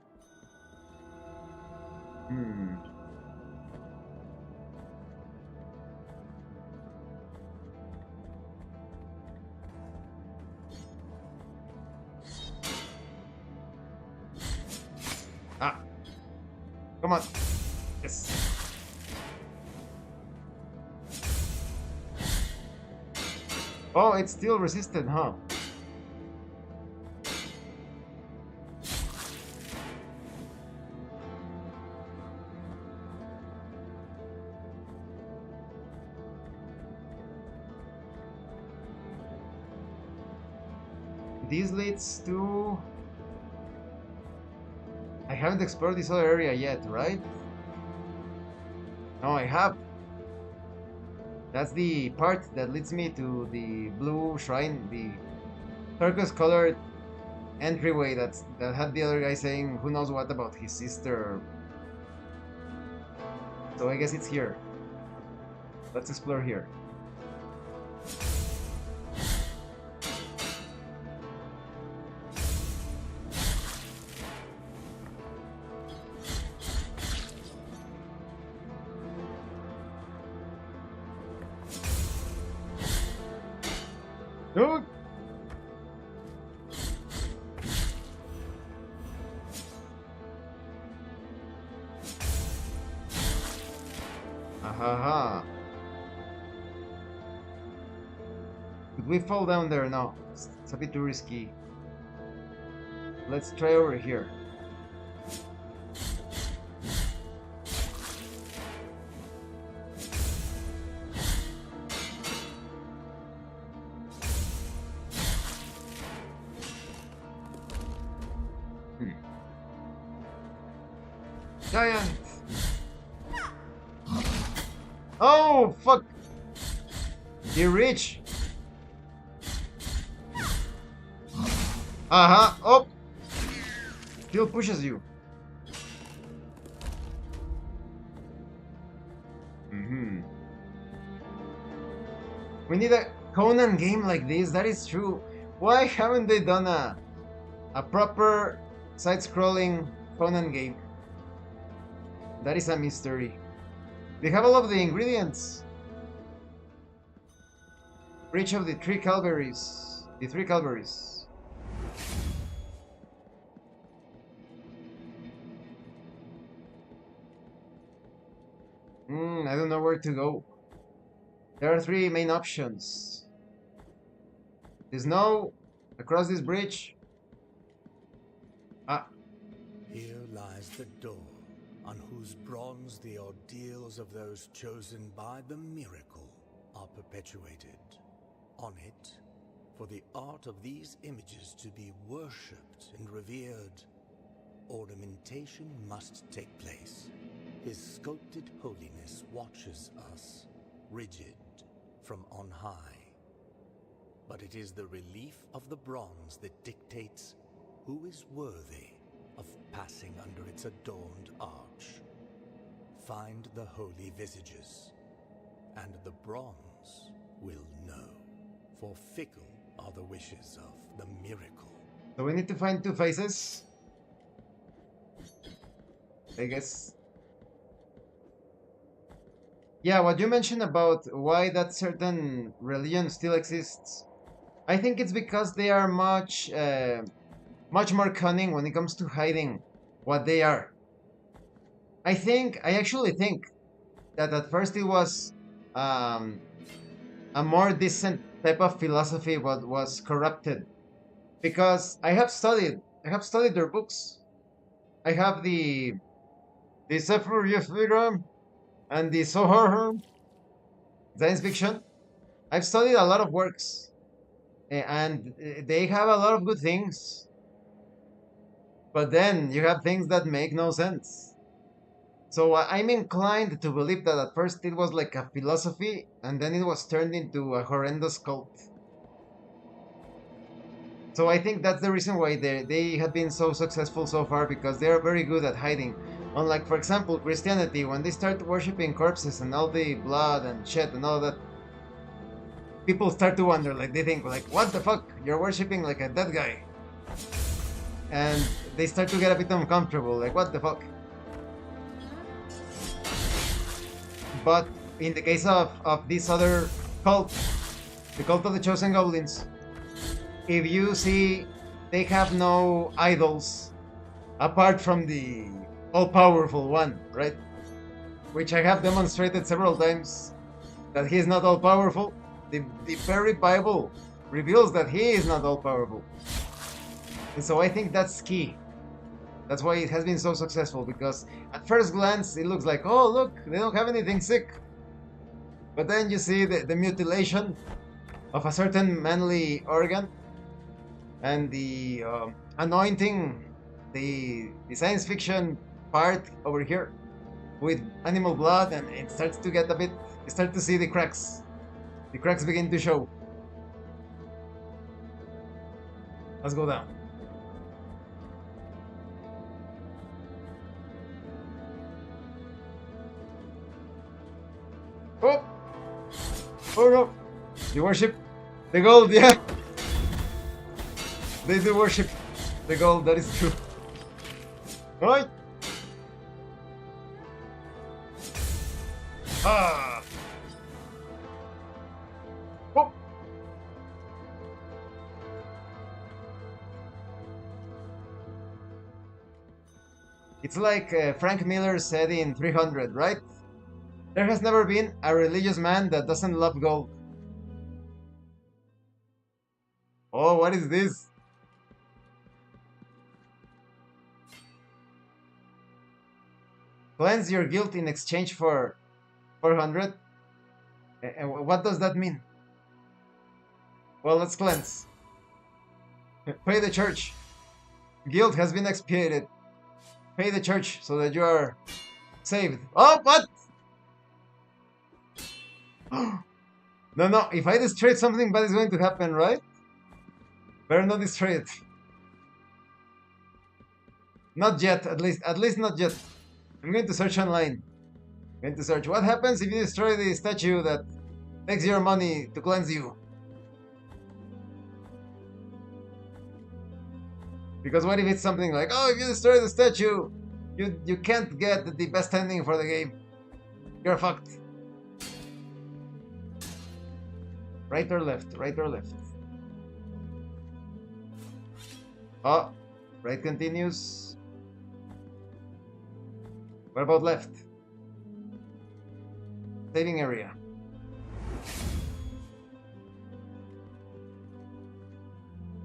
Ah, come on, yes. Oh, it's still resistant, huh? This leads to... I haven't explored this other area yet, right? No, I have. That's the part that leads me to the blue shrine, the turquoise colored entryway that had the other guy saying who knows what about his sister. So I guess it's here. Let's explore here. Oh! Ahaha. Could we fall down there? No. It's a bit too risky. Let's try over here. Giant! Oh, fuck! You reach! Oh! Still pushes you. We need a Conan game like this, that is true. Why haven't they done a proper side-scrolling Conan game? That is a mystery. They have all of the ingredients. Bridge of the Three Calvaries. The Three Calvaries. I don't know where to go. There are three main options. The snow, across this bridge. Here lies the door, on whose bronze the ordeals of those chosen by the miracle are perpetuated. On it, for the art of these images to be worshipped and revered, ornamentation must take place. His sculpted holiness watches us, rigid, from on high. But it is the relief of the bronze that dictates who is worthy of passing under its adorned arch. Find the holy visages, and the bronze will know. For fickle are the wishes of the miracle. So we need to find two faces. I guess. Yeah, what you mentioned about why that certain religion still exists, I think it's because they are much more cunning when it comes to hiding what they are. I actually think that at first it was a more decent type of philosophy what was corrupted, because I have studied their books. I have the Sefer Yefiram and the Zohar science fiction. I've studied a lot of works, and they have a lot of good things. But then you have things that make no sense. So I'm inclined to believe that at first it was like a philosophy, and then it was turned into a horrendous cult. So I think that's the reason why they have been so successful so far, because they are very good at hiding. Unlike, for example, Christianity, when they start worshipping corpses and all the blood and shit and all that, people start to wonder, like they think, like, what the fuck? You're worshipping like a dead guy. And they start to get a bit uncomfortable, like, what the fuck? But in the case of this other cult, the cult of the Chosen Goblins, if you see, they have no idols apart from the all-powerful one, right? Which I have demonstrated several times that he is not all-powerful. The very Bible reveals that he is not all-powerful. And so I think that's key. That's why it has been so successful, because at first glance it looks like, oh look, they don't have anything sick. But then you see the mutilation of a certain manly organ, and the anointing, the science fiction part over here with animal blood, and it starts to get a bit, you start to see the cracks. The cracks begin to show. Let's go down. Oh! Oh no! You worship the gold, yeah! They do worship the gold, that is true. Right? Ah! Oh! It's like Frank Miller said in 300, right? There has never been a religious man that doesn't love gold. Oh, what is this? Cleanse your guilt in exchange for 400? And what does that mean? Well, let's cleanse. Pay the church. Guilt has been expiated. Pay the church so that you are saved. Oh, what? No, if I destroy it, something bad is going to happen, right? Better not destroy it. Not yet, at least not yet. I'm going to search online. I'm going to search what happens if you destroy the statue that takes your money to cleanse you. Because what if it's something like, oh, if you destroy the statue, you can't get the best ending for the game. You're fucked. Right or left? Right or left? Oh, right continues. What about left? Saving area.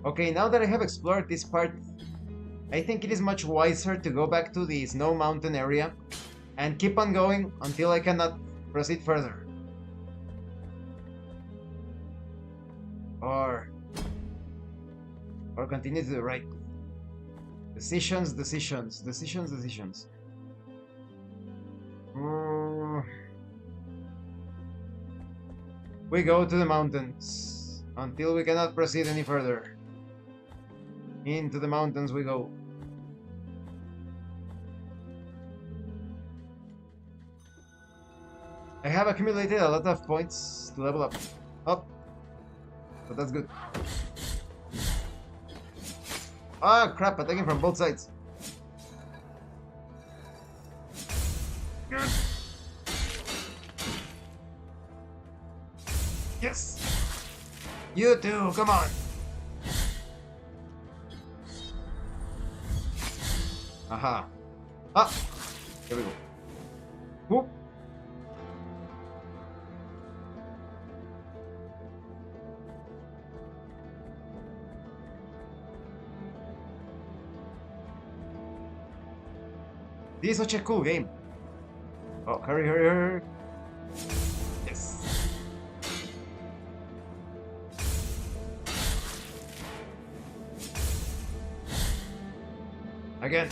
Okay, now that I have explored this part, I think it is much wiser to go back to the snow mountain area and keep on going until I cannot proceed further. Or continue to the right. Decisions. We go to the mountains until we cannot proceed any further. Into the mountains we go. I have accumulated a lot of points to level up. But that's good. Ah, crap, attacking from both sides. Yes! You too, come on! Aha. Ah! Here we go. Whoop! This is such a cool game. Oh, hurry. Yes. Again.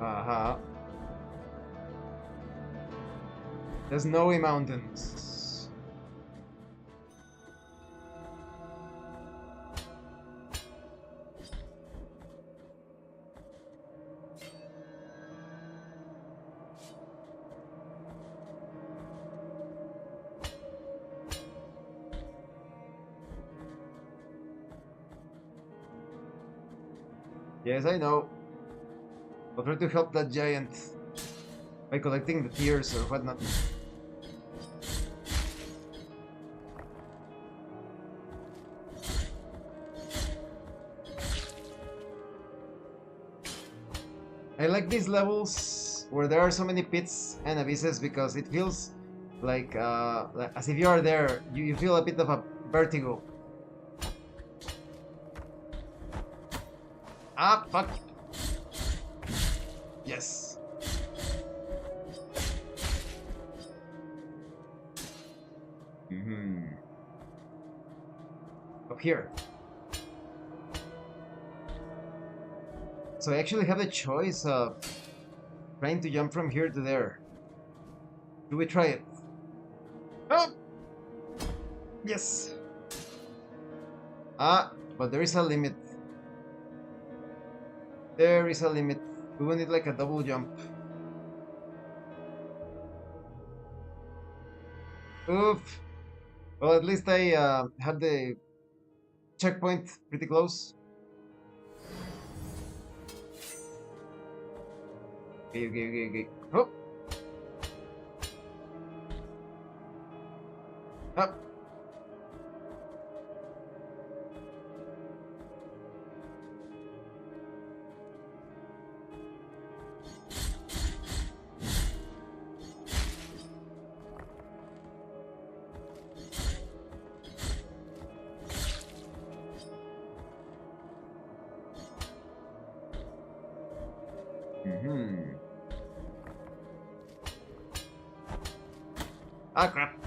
Aha. The snowy mountains. Yes, I know. I'll try to help that giant by collecting the tears or whatnot. I like these levels where there are so many pits and abysses because it feels like as if you are there, you feel a bit of a vertigo. Ah, fuck. Yes. Up here. So I actually have the choice of trying to jump from here to there. Do we try it? Oh! Yes! Ah, but there is a limit. There is a limit. We will need like a double jump. Oof! Well, at least I had the checkpoint pretty close. Okay. Oh! Up. Ah, crap.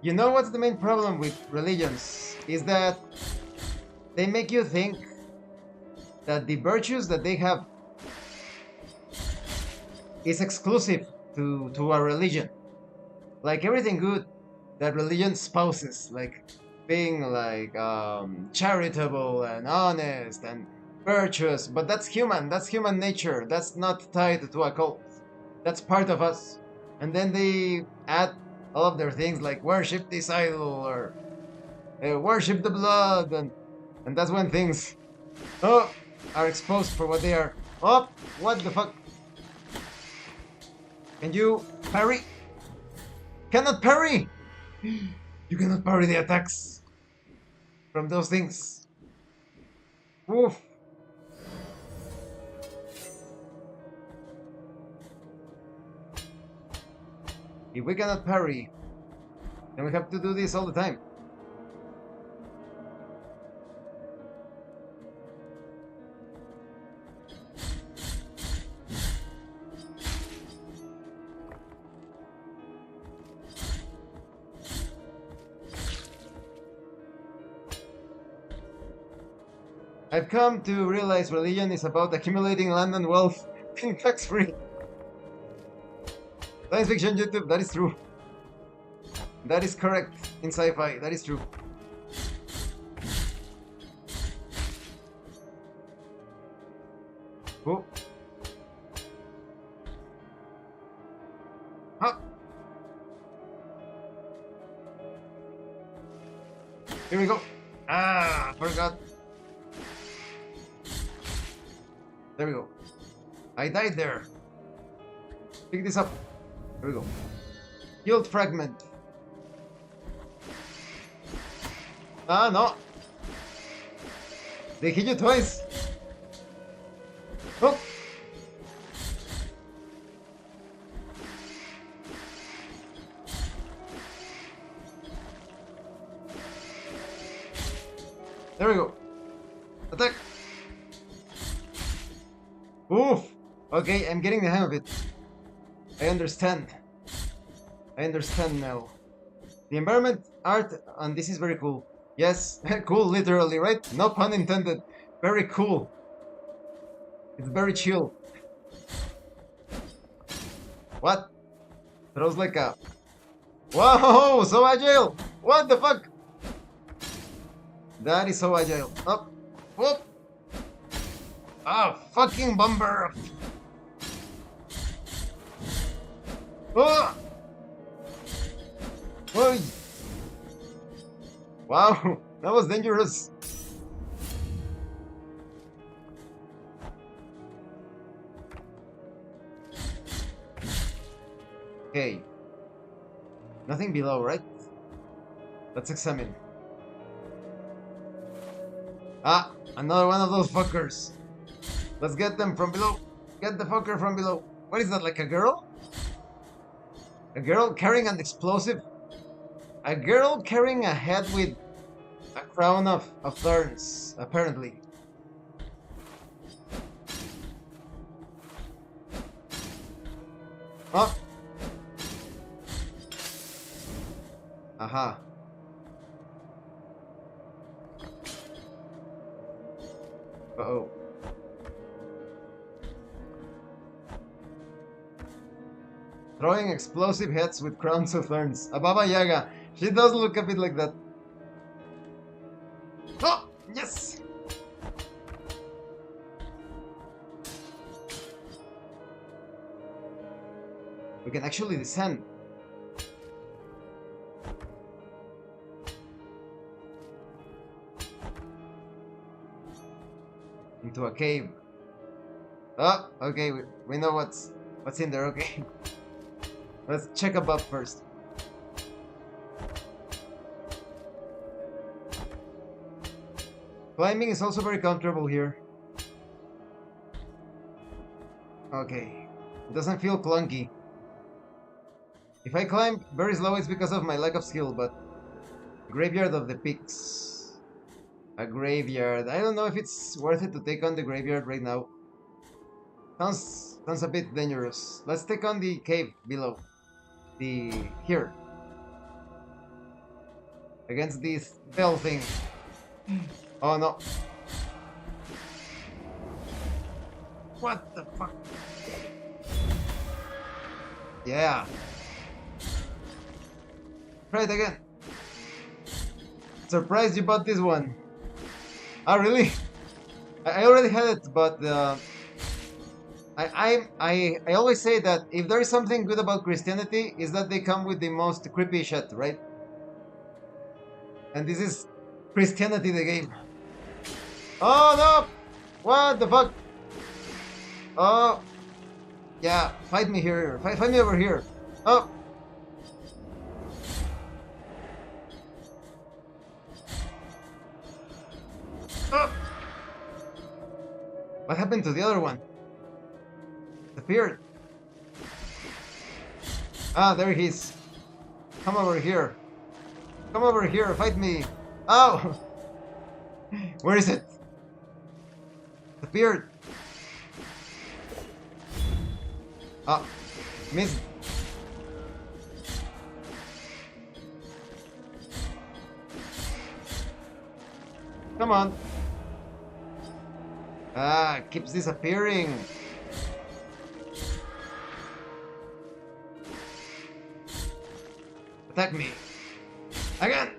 You know what's the main problem with religions? Is that they make you think that the virtues that they have is exclusive to a religion. Like everything good that religion spouses, like being like charitable and honest and virtuous, but that's human nature, that's not tied to a cult, that's part of us. And then they add all of their things like worship this idol or worship the blood, and that's when things are exposed for what they are. Oh, what the fuck? Can you parry? Cannot parry! You cannot parry the attacks from those things. Oof. If we cannot parry, then we have to do this all the time. I've come to realize religion is about accumulating land and wealth being tax-free. Science fiction YouTube, that is true. That is correct in sci-fi, that is true. Oh. Huh. Here we go. Ah, forgot. There we go. I died there. Pick this up. There we go. Guild fragment. Ah, no. They hit you twice. Oh. There we go. Attack. Oof. Okay, I'm getting the hang of it. I understand. I understand now. The environment art, and this is very cool. Yes, cool literally, right? No pun intended. Very cool. It's very chill. What? Throws like a... Whoa, so agile! What the fuck? That is so agile. Up. Whoop. Ah, fucking bomber! Oh! Oy. Wow, that was dangerous. Okay. Nothing below, right? Let's examine. Ah, another one of those fuckers. Let's get them from below. Get the fucker from below. What is that, like a girl? A girl carrying an explosive? A girl carrying a head with a crown of thorns, apparently. Oh! Aha. Uh-oh. Throwing explosive heads with crowns of thorns. A Baba Yaga. She does look a bit like that. Oh! Yes! We can actually descend. into a cave. Oh, okay, we know what's in there, okay. Let's check above first. Climbing is also very comfortable here. Okay, it doesn't feel clunky. If I climb very slow, it's because of my lack of skill, but Graveyard of the Pigs. A graveyard. I don't know if it's worth it to take on the graveyard right now. Sounds a bit dangerous. Let's take on the cave below. Here. Against this bell thing. Oh no. What the fuck? Yeah. Try it again. Surprised you bought this one. Oh really? I already had it, but I always say that if there is something good about Christianity, is that they come with the most creepy shit, right? And this is Christianity the game. Oh no! What the fuck? Oh, yeah, fight me here. Fight me over here. Oh. Oh. What happened to the other one? Disappeared. Ah, there he is. Come over here. Come over here, fight me. Oh! Where is it? Disappeared. Ah, missed. Come on. Ah, keeps disappearing. Attack me. Again.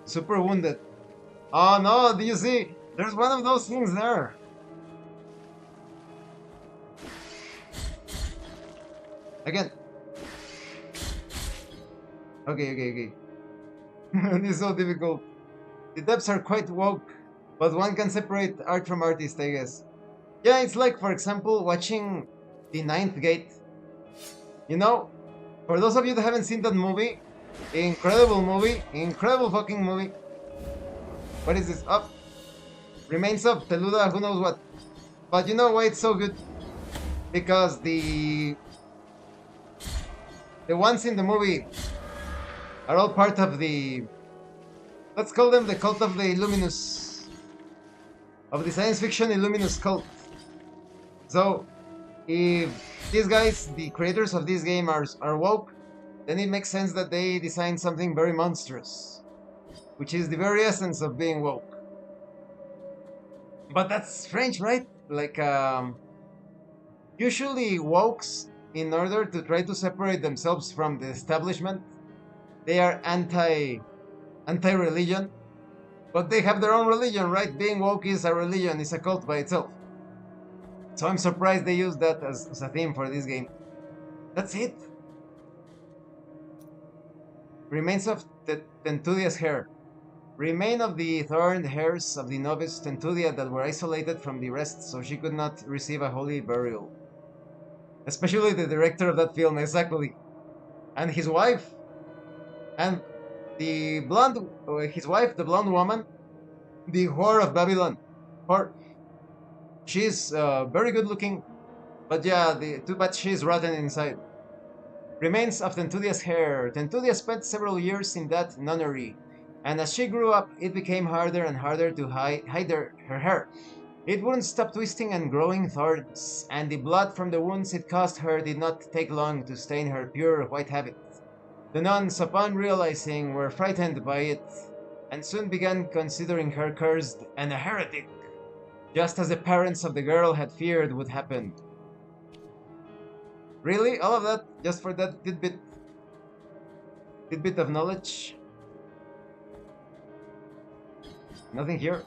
Super wounded. Oh no, do you see? There's one of those things there. Again. Okay. This is so difficult. The depths are quite woke, but one can separate art from artist, I guess. Yeah, it's like, for example, watching The Ninth Gate. You know, for those of you that haven't seen that movie, incredible fucking movie. What is this? Oh, remains of Teluda, who knows what. But you know why it's so good? Because the ones in the movie are all part of the, let's call them the cult of the Illuminus, of the science fiction Illuminus cult. So, if these guys, the creators of this game, are woke, then it makes sense that they designed something very monstrous, which is the very essence of being woke. But that's strange, right? Like, usually wokes, in order to try to separate themselves from the establishment, they are anti-religion, but they have their own religion, right? Being woke is a religion, it's a cult by itself. So I'm surprised they used that as a theme for this game. That's it. Remains of Tentudia's hair. Remain of the thorned hairs of the novice Tentudia that were isolated from the rest so she could not receive a holy burial. Especially the director of that film, exactly. And his wife. And the blonde, his wife, the blonde woman, the whore of Babylon. Whore. She's very good looking, but yeah, too bad she's rotten inside. Remains of Tentudia's hair. Tentudia spent several years in that nunnery, and as she grew up, it became harder and harder to hide her hair. It wouldn't stop twisting and growing thorns, and the blood from the wounds it caused her did not take long to stain her pure white habit. The nuns, upon realizing, were frightened by it, and soon began considering her cursed and a heretic, just as the parents of the girl had feared would happen. Really? All of that? Just for that tidbit of knowledge? Nothing here?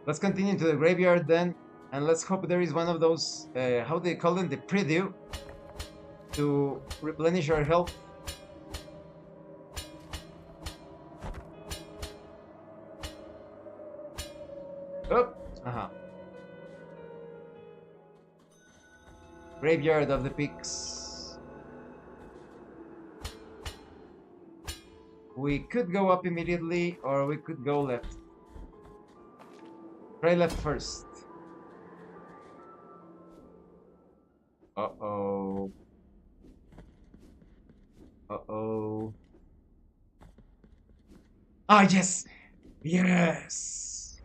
Let's continue to the graveyard then, and let's hope there is one of those, how do they call them? The preview. to replenish our health. Oh, Graveyard of the Pigs. We could go up immediately, or we could go left. Try left first. Uh-oh. Uh-oh. Ah, yes! Yes!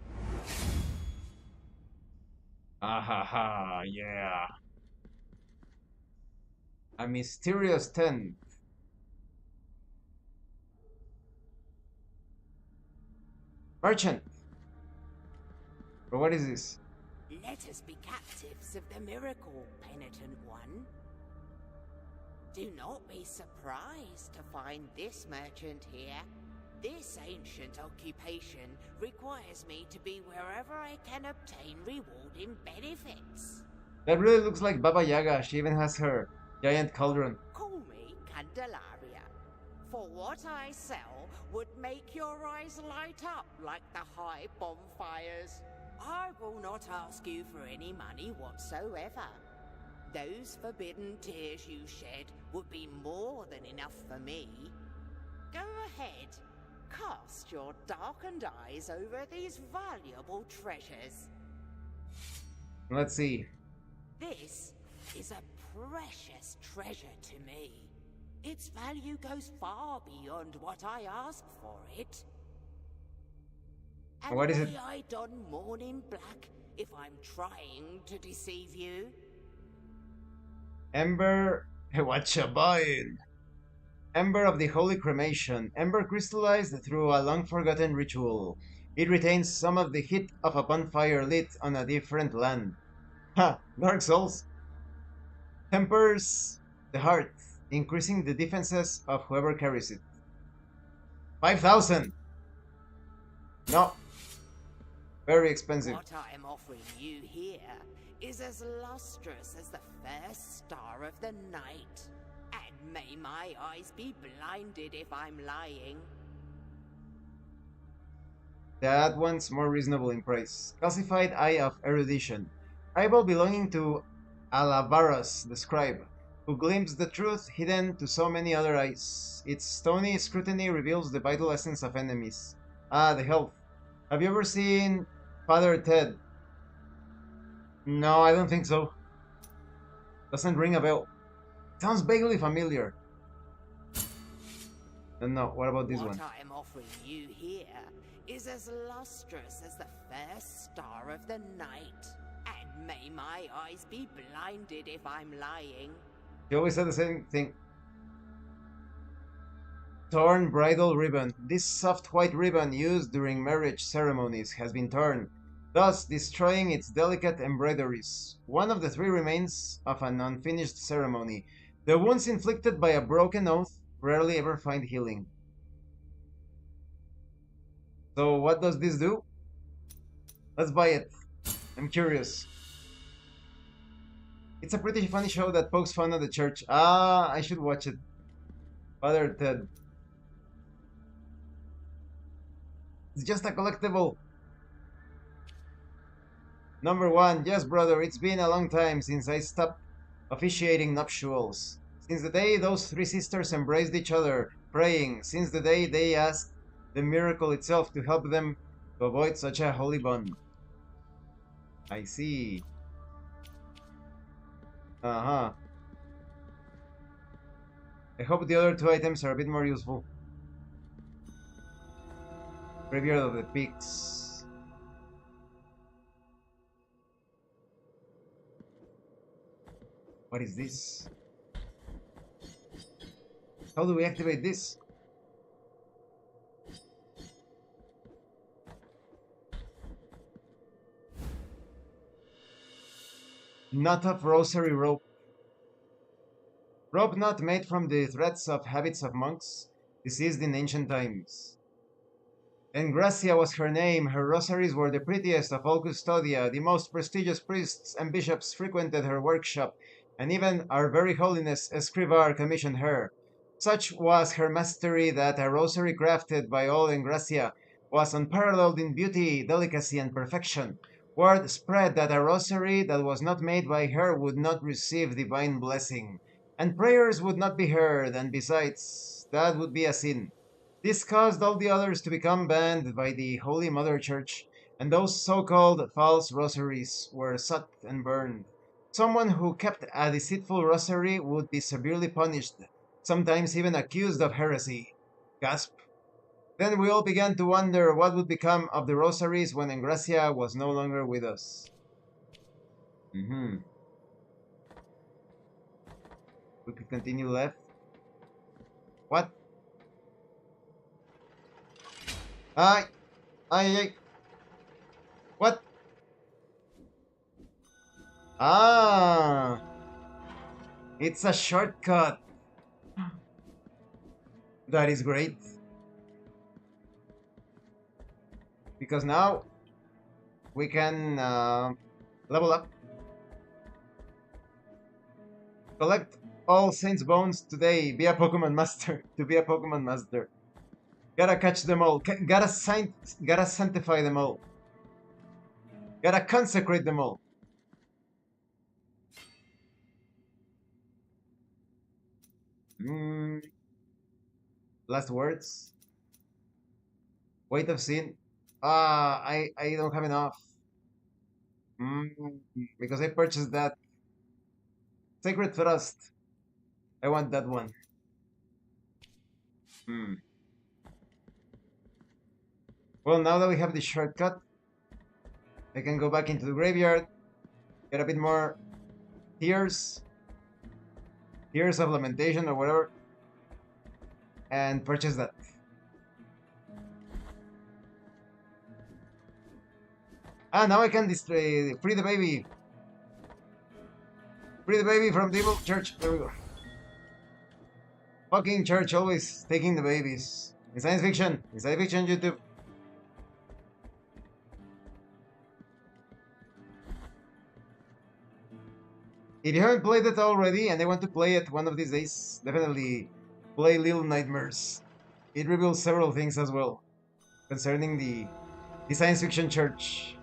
Ah ha ha, yeah. A mysterious tent. Merchant! Or what is this? Let us be captives of the miracle, penitent one. Do not be surprised to find this merchant here. This ancient occupation requires me to be wherever I can obtain rewarding benefits. That really looks like Baba Yaga. She even has her giant cauldron. Call me Candelaria, for what I sell would make your eyes light up like the high bonfires. I will not ask you for any money whatsoever. Those forbidden tears you shed would be more than enough for me. Go ahead, cast your darkened eyes over these valuable treasures. Let's see. This is a precious treasure to me. Its value goes far beyond what I ask for it. And what is it? may I don mourning black if I'm trying to deceive you? Ember. What you buying? Ember of the Holy Cremation. Ember crystallized through a long-forgotten ritual. It retains some of the heat of a bonfire lit on a different land. Ha! Dark Souls. Tempers the heart, increasing the defenses of whoever carries it. 5,000! No. Very expensive. What I am offering you here is as lustrous as the first star of the night. And may my eyes be blinded if I'm lying. That one's more reasonable in price. Calcified Eye of Erudition. Eyeball belonging to Alavarus, the scribe, who glimpsed the truth hidden to so many other eyes. Its stony scrutiny reveals the vital essence of enemies. Ah, the health. Have you ever seen Father Ted? No, I don't think so. Doesn't ring a bell. Sounds vaguely familiar. No, what about this one? What I am offering you here is as lustrous as the first star of the night. And may my eyes be blinded if I'm lying. She always said the same thing. Torn bridal ribbon. This soft white ribbon used during marriage ceremonies has been torn, thus destroying its delicate embroideries. One of the three remains of an unfinished ceremony. The wounds inflicted by a broken oath rarely ever find healing. So what does this do? Let's buy it. I'm curious. It's a pretty funny show that pokes fun at the church. Ah, I should watch it. Father Ted. It's just a collectible. Number 1. Yes, brother, it's been a long time since I stopped officiating nuptials. Since the day those three sisters embraced each other, praying. Since the day they asked the miracle itself to help them to avoid such a holy bond. I see. Uh-huh. I hope the other two items are a bit more useful. Graveyard of the Pigs. What is this? How do we activate this? Knot of rosary rope. Rope knot made from the threads of habits of monks, deceased in ancient times. Engracia was her name. Her rosaries were the prettiest of all Custodia. The most prestigious priests and bishops frequented her workshop. and even our very holiness Escrivar commissioned her. Such was her mastery that a rosary crafted by all in Gracia was unparalleled in beauty, delicacy, and perfection. Word spread that a rosary that was not made by her would not receive divine blessing, and prayers would not be heard, and besides, that would be a sin. This caused all the others to become banned by the Holy Mother Church, and those so-called false rosaries were sought and burned. Someone who kept a deceitful rosary would be severely punished, sometimes even accused of heresy. Gasp. Then we all began to wonder what would become of the rosaries when Engracia was no longer with us. We could continue left. What? Ay! Ay! What? Ah! It's a shortcut. That is great. Because now we can level up. Collect all Saints Bones today. Be a Pokemon Master. To be a Pokemon Master. Gotta catch them all. Gotta sanctify them all. Gotta consecrate them all. Last words. Weight of Sin. I don't have enough. Because I purchased that. Sacred Thrust. I want that one. Well, now that we have the shortcut, I can go back into the graveyard, get a bit more tears of lamentation or whatever, and purchase that. Ah, now I can free the baby. Free the baby from the evil church. There we go. Fucking church always taking the babies. In science fiction. In science fiction, YouTube. If you haven't played it already and I want to play it one of these days, definitely play Little Nightmares. It reveals several things as well concerning the science fiction church.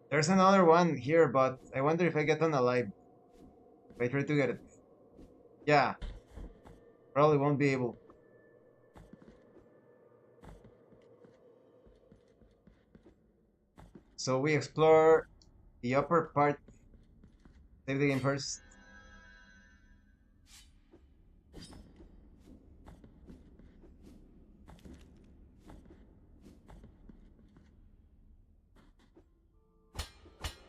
There's another one here, but I wonder if I get on alive. If I try to get it. Yeah. Probably won't be able. So we explore the upper part. Save the game first.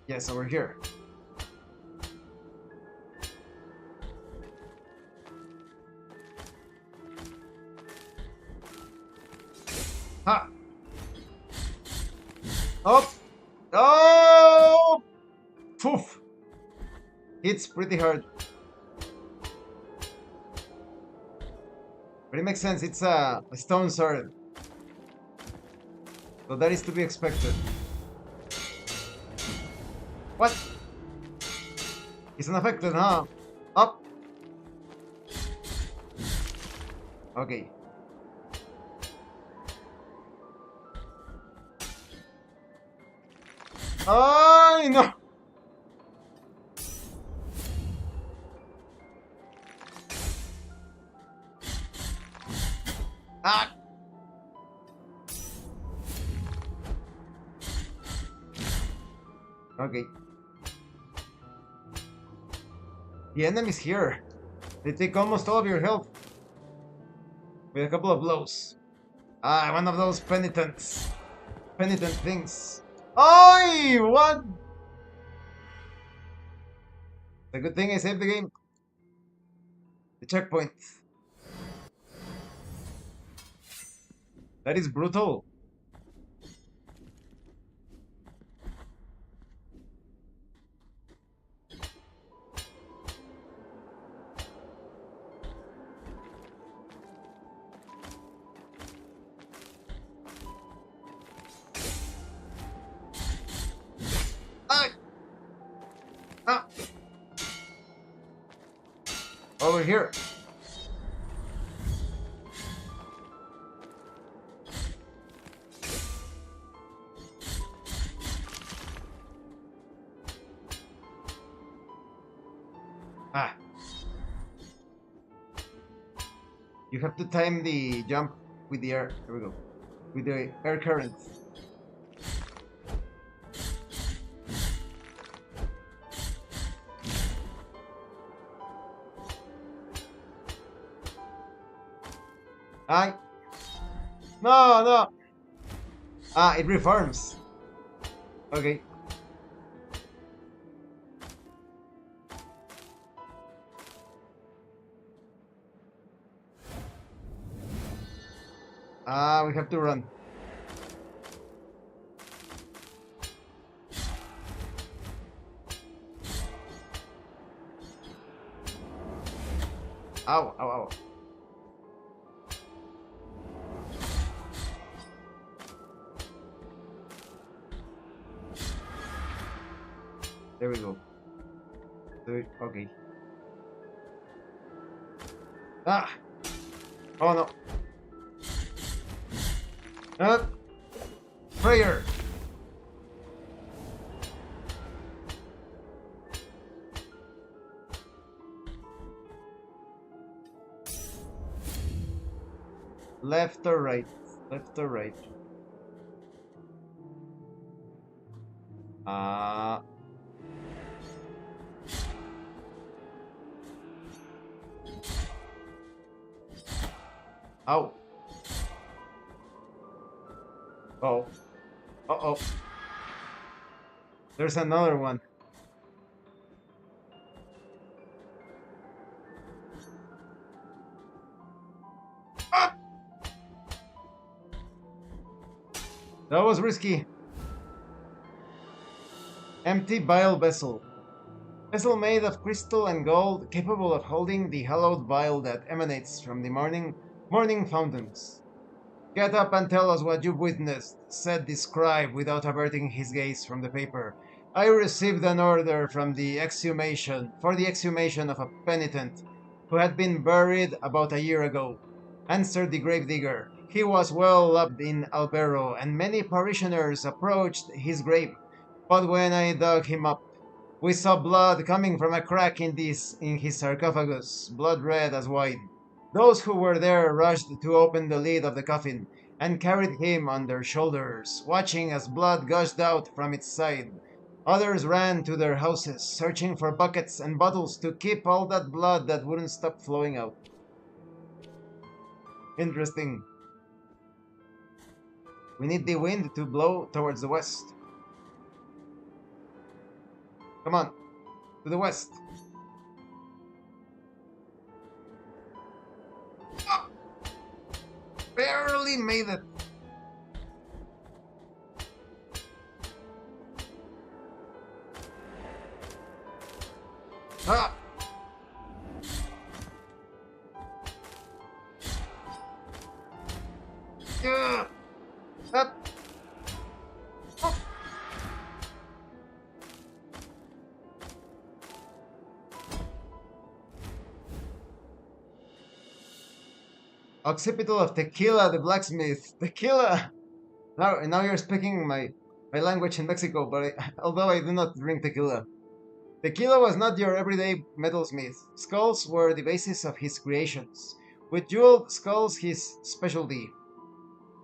Yes, over here. Ha! Up! Oh! Poof! Hits pretty hard. But it makes sense, it's a stone sword. So that is to be expected. What? He's unaffected, huh? Up! Okay. Oh, no! Ah! Okay. The enemy's here. They take almost all of your health. With a couple of blows. Ah, one of those penitents. Penitent things. Oi! What? It's a good thing I saved the game. The checkpoint. That is brutal. over here. Ah. You have to time the jump with the air. There we go. With the air current. I. No, no. Ah, it reforms. Okay. Ah, we have to run. Ow, ow, ow. There we go. Okay. Ah! Oh no. Prayer! Left or right? Left or right? Ow. Oh. Uh-oh. There's another one. Ah! That was risky. Empty bile vessel. Vessel made of crystal and gold, capable of holding the hallowed bile that emanates from the morning fountains. Get up and tell us what you've witnessed, said the scribe without averting his gaze from the paper. I received an order from the for the exhumation of a penitent who had been buried about a year ago, answered the gravedigger. He was well loved in Albero, and many parishioners approached his grave. But when I dug him up, we saw blood coming from a crack in his sarcophagus, blood red as wine. Those who were there rushed to open the lid of the coffin and carried him on their shoulders, watching as blood gushed out from its side. Others ran to their houses, searching for buckets and bottles to keep all that blood that wouldn't stop flowing out. Interesting. We need the wind to blow towards the west. Come on, to the west. Ah! Barely made it. Ah! Yeah! Up! Oh! Occipital of Tequila, the blacksmith. Tequila! Now you're speaking my language in Mexico, but although I do not drink tequila. Tequila was not your everyday metalsmith. Skulls were the basis of his creations, with jeweled skulls his specialty.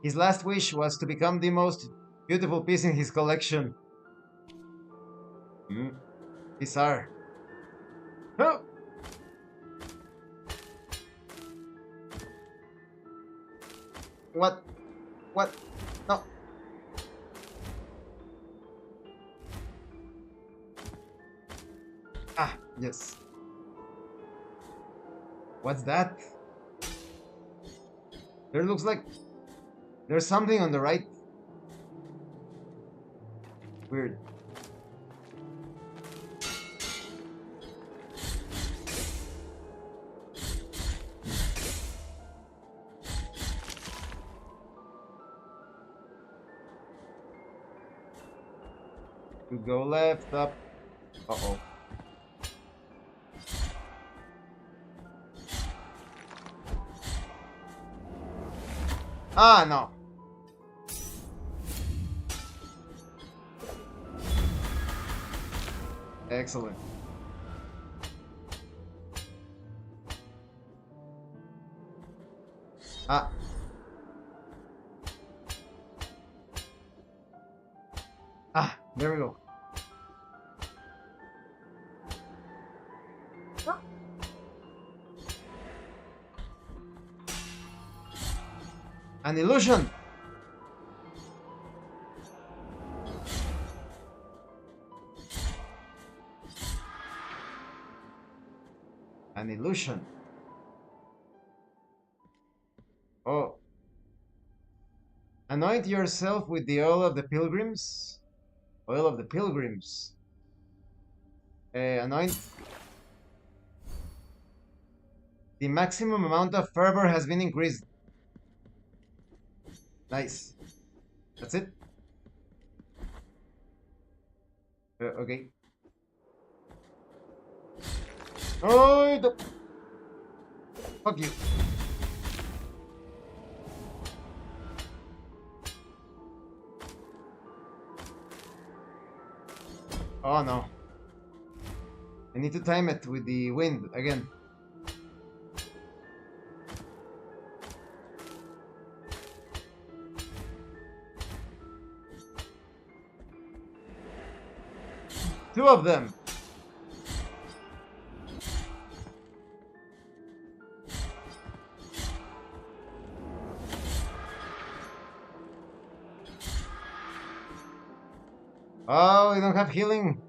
His last wish was to become the most beautiful piece in his collection. Bizarre. Oh! What? What? No. Ah, yes. What's that? There looks like there's something on the right. Weird. To go left, up. Uh-oh. Ah, no. Excellent. Ah. Ah, there we go. An illusion! An illusion. Oh. Anoint yourself with the oil of the pilgrims. Oil of the pilgrims. Anoint. The maximum amount of fervor has been increased. Nice. That's it? Okay. Oh, fuck you. Oh no. I need to time it with the wind again. Two of them. Oh, we don't have healing.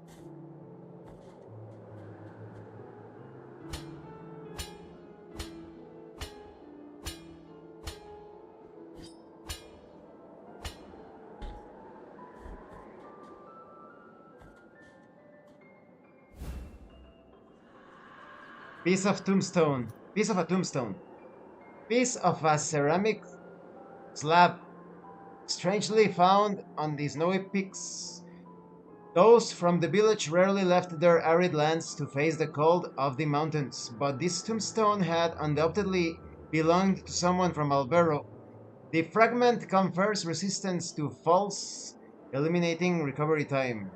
Piece of tombstone. Piece of a tombstone. Piece of a ceramic slab. Strangely found on the snowy peaks. Those from the village rarely left their arid lands to face the cold of the mountains, but this tombstone had undoubtedly belonged to someone from Albero. The fragment confers resistance to falls, eliminating recovery time.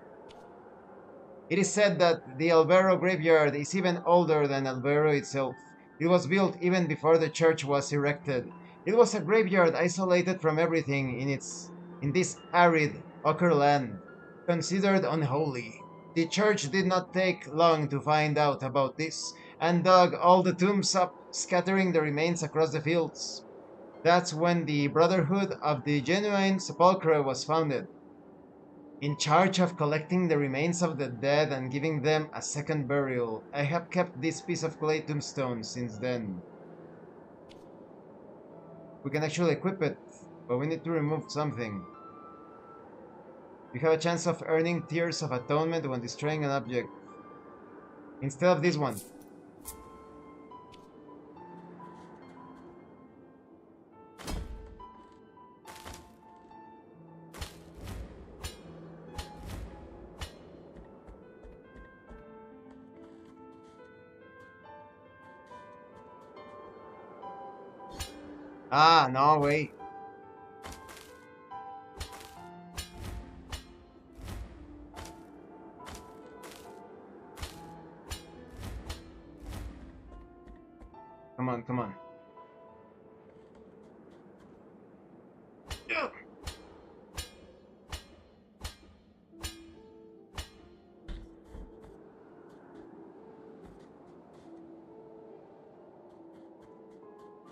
It is said that the Albero graveyard is even older than Albero itself. It was built even before the church was erected. It was a graveyard isolated from everything in this arid ochre land, considered unholy. The church did not take long to find out about this, and dug all the tombs up, scattering the remains across the fields. That's when the Brotherhood of the Genuine Sepulchre was founded, in charge of collecting the remains of the dead and giving them a second burial. I have kept this piece of clay tombstone since then. We can actually equip it, but we need to remove something. You have a chance of earning Tears of Atonement when destroying an object, instead of this one. Ah, no way. Come on, come on.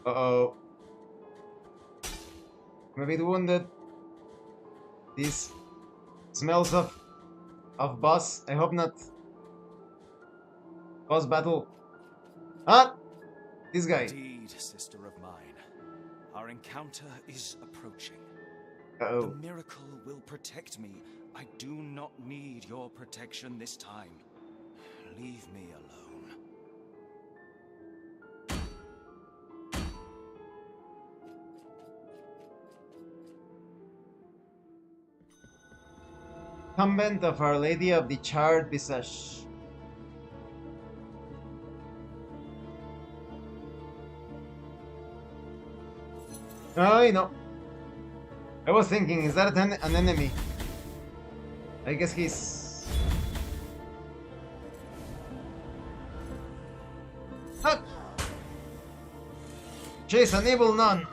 Uh-oh. I'm a bit wounded. This smells of boss. I hope not. Boss battle. Ah! This guy. Indeed, sister of mine. Our encounter is approaching. Uh-oh. The miracle will protect me. I do not need your protection this time. Leave me alone. Convent of Our Lady of the Charred Visage. Ay, no. I was thinking, is that an enemy? I guess he's... Huh. She's an evil nun.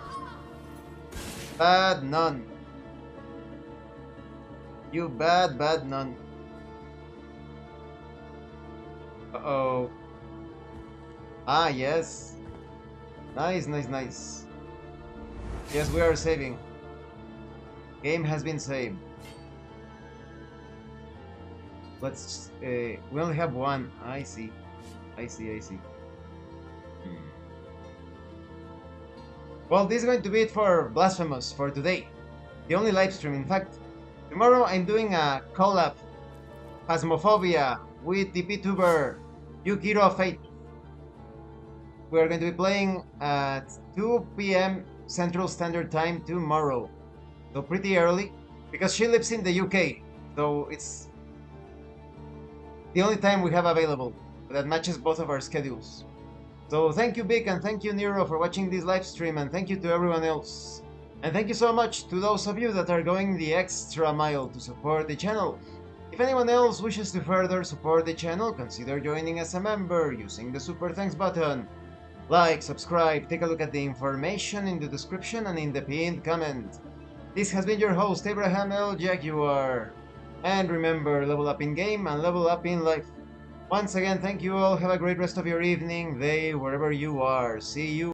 Bad nun. You bad nun. Uh-oh. Ah, yes. Nice. Yes, we are saving. Game has been saved. Let's... we only have one. I see. Well, this is going to be it for Blasphemous for today. The only live stream, in fact. Tomorrow I'm doing a collab, Phasmophobia, with the VTuber Yukiro of Fate. We are going to be playing at 2 p.m. Central Standard Time tomorrow. So pretty early, because she lives in the UK. So it's the only time we have available that matches both of our schedules. So thank you, Vic, and thank you, Nero, for watching this live stream, and thank you to everyone else. And thank you so much to those of you that are going the extra mile to support the channel. If anyone else wishes to further support the channel, consider joining as a member using the Super Thanks button. Like, subscribe, take a look at the information in the description and in the pinned comment. This has been your host, Abraham L. Jaguar. And remember, level up in game and level up in life. Once again, thank you all, have a great rest of your evening, day, wherever you are. See you.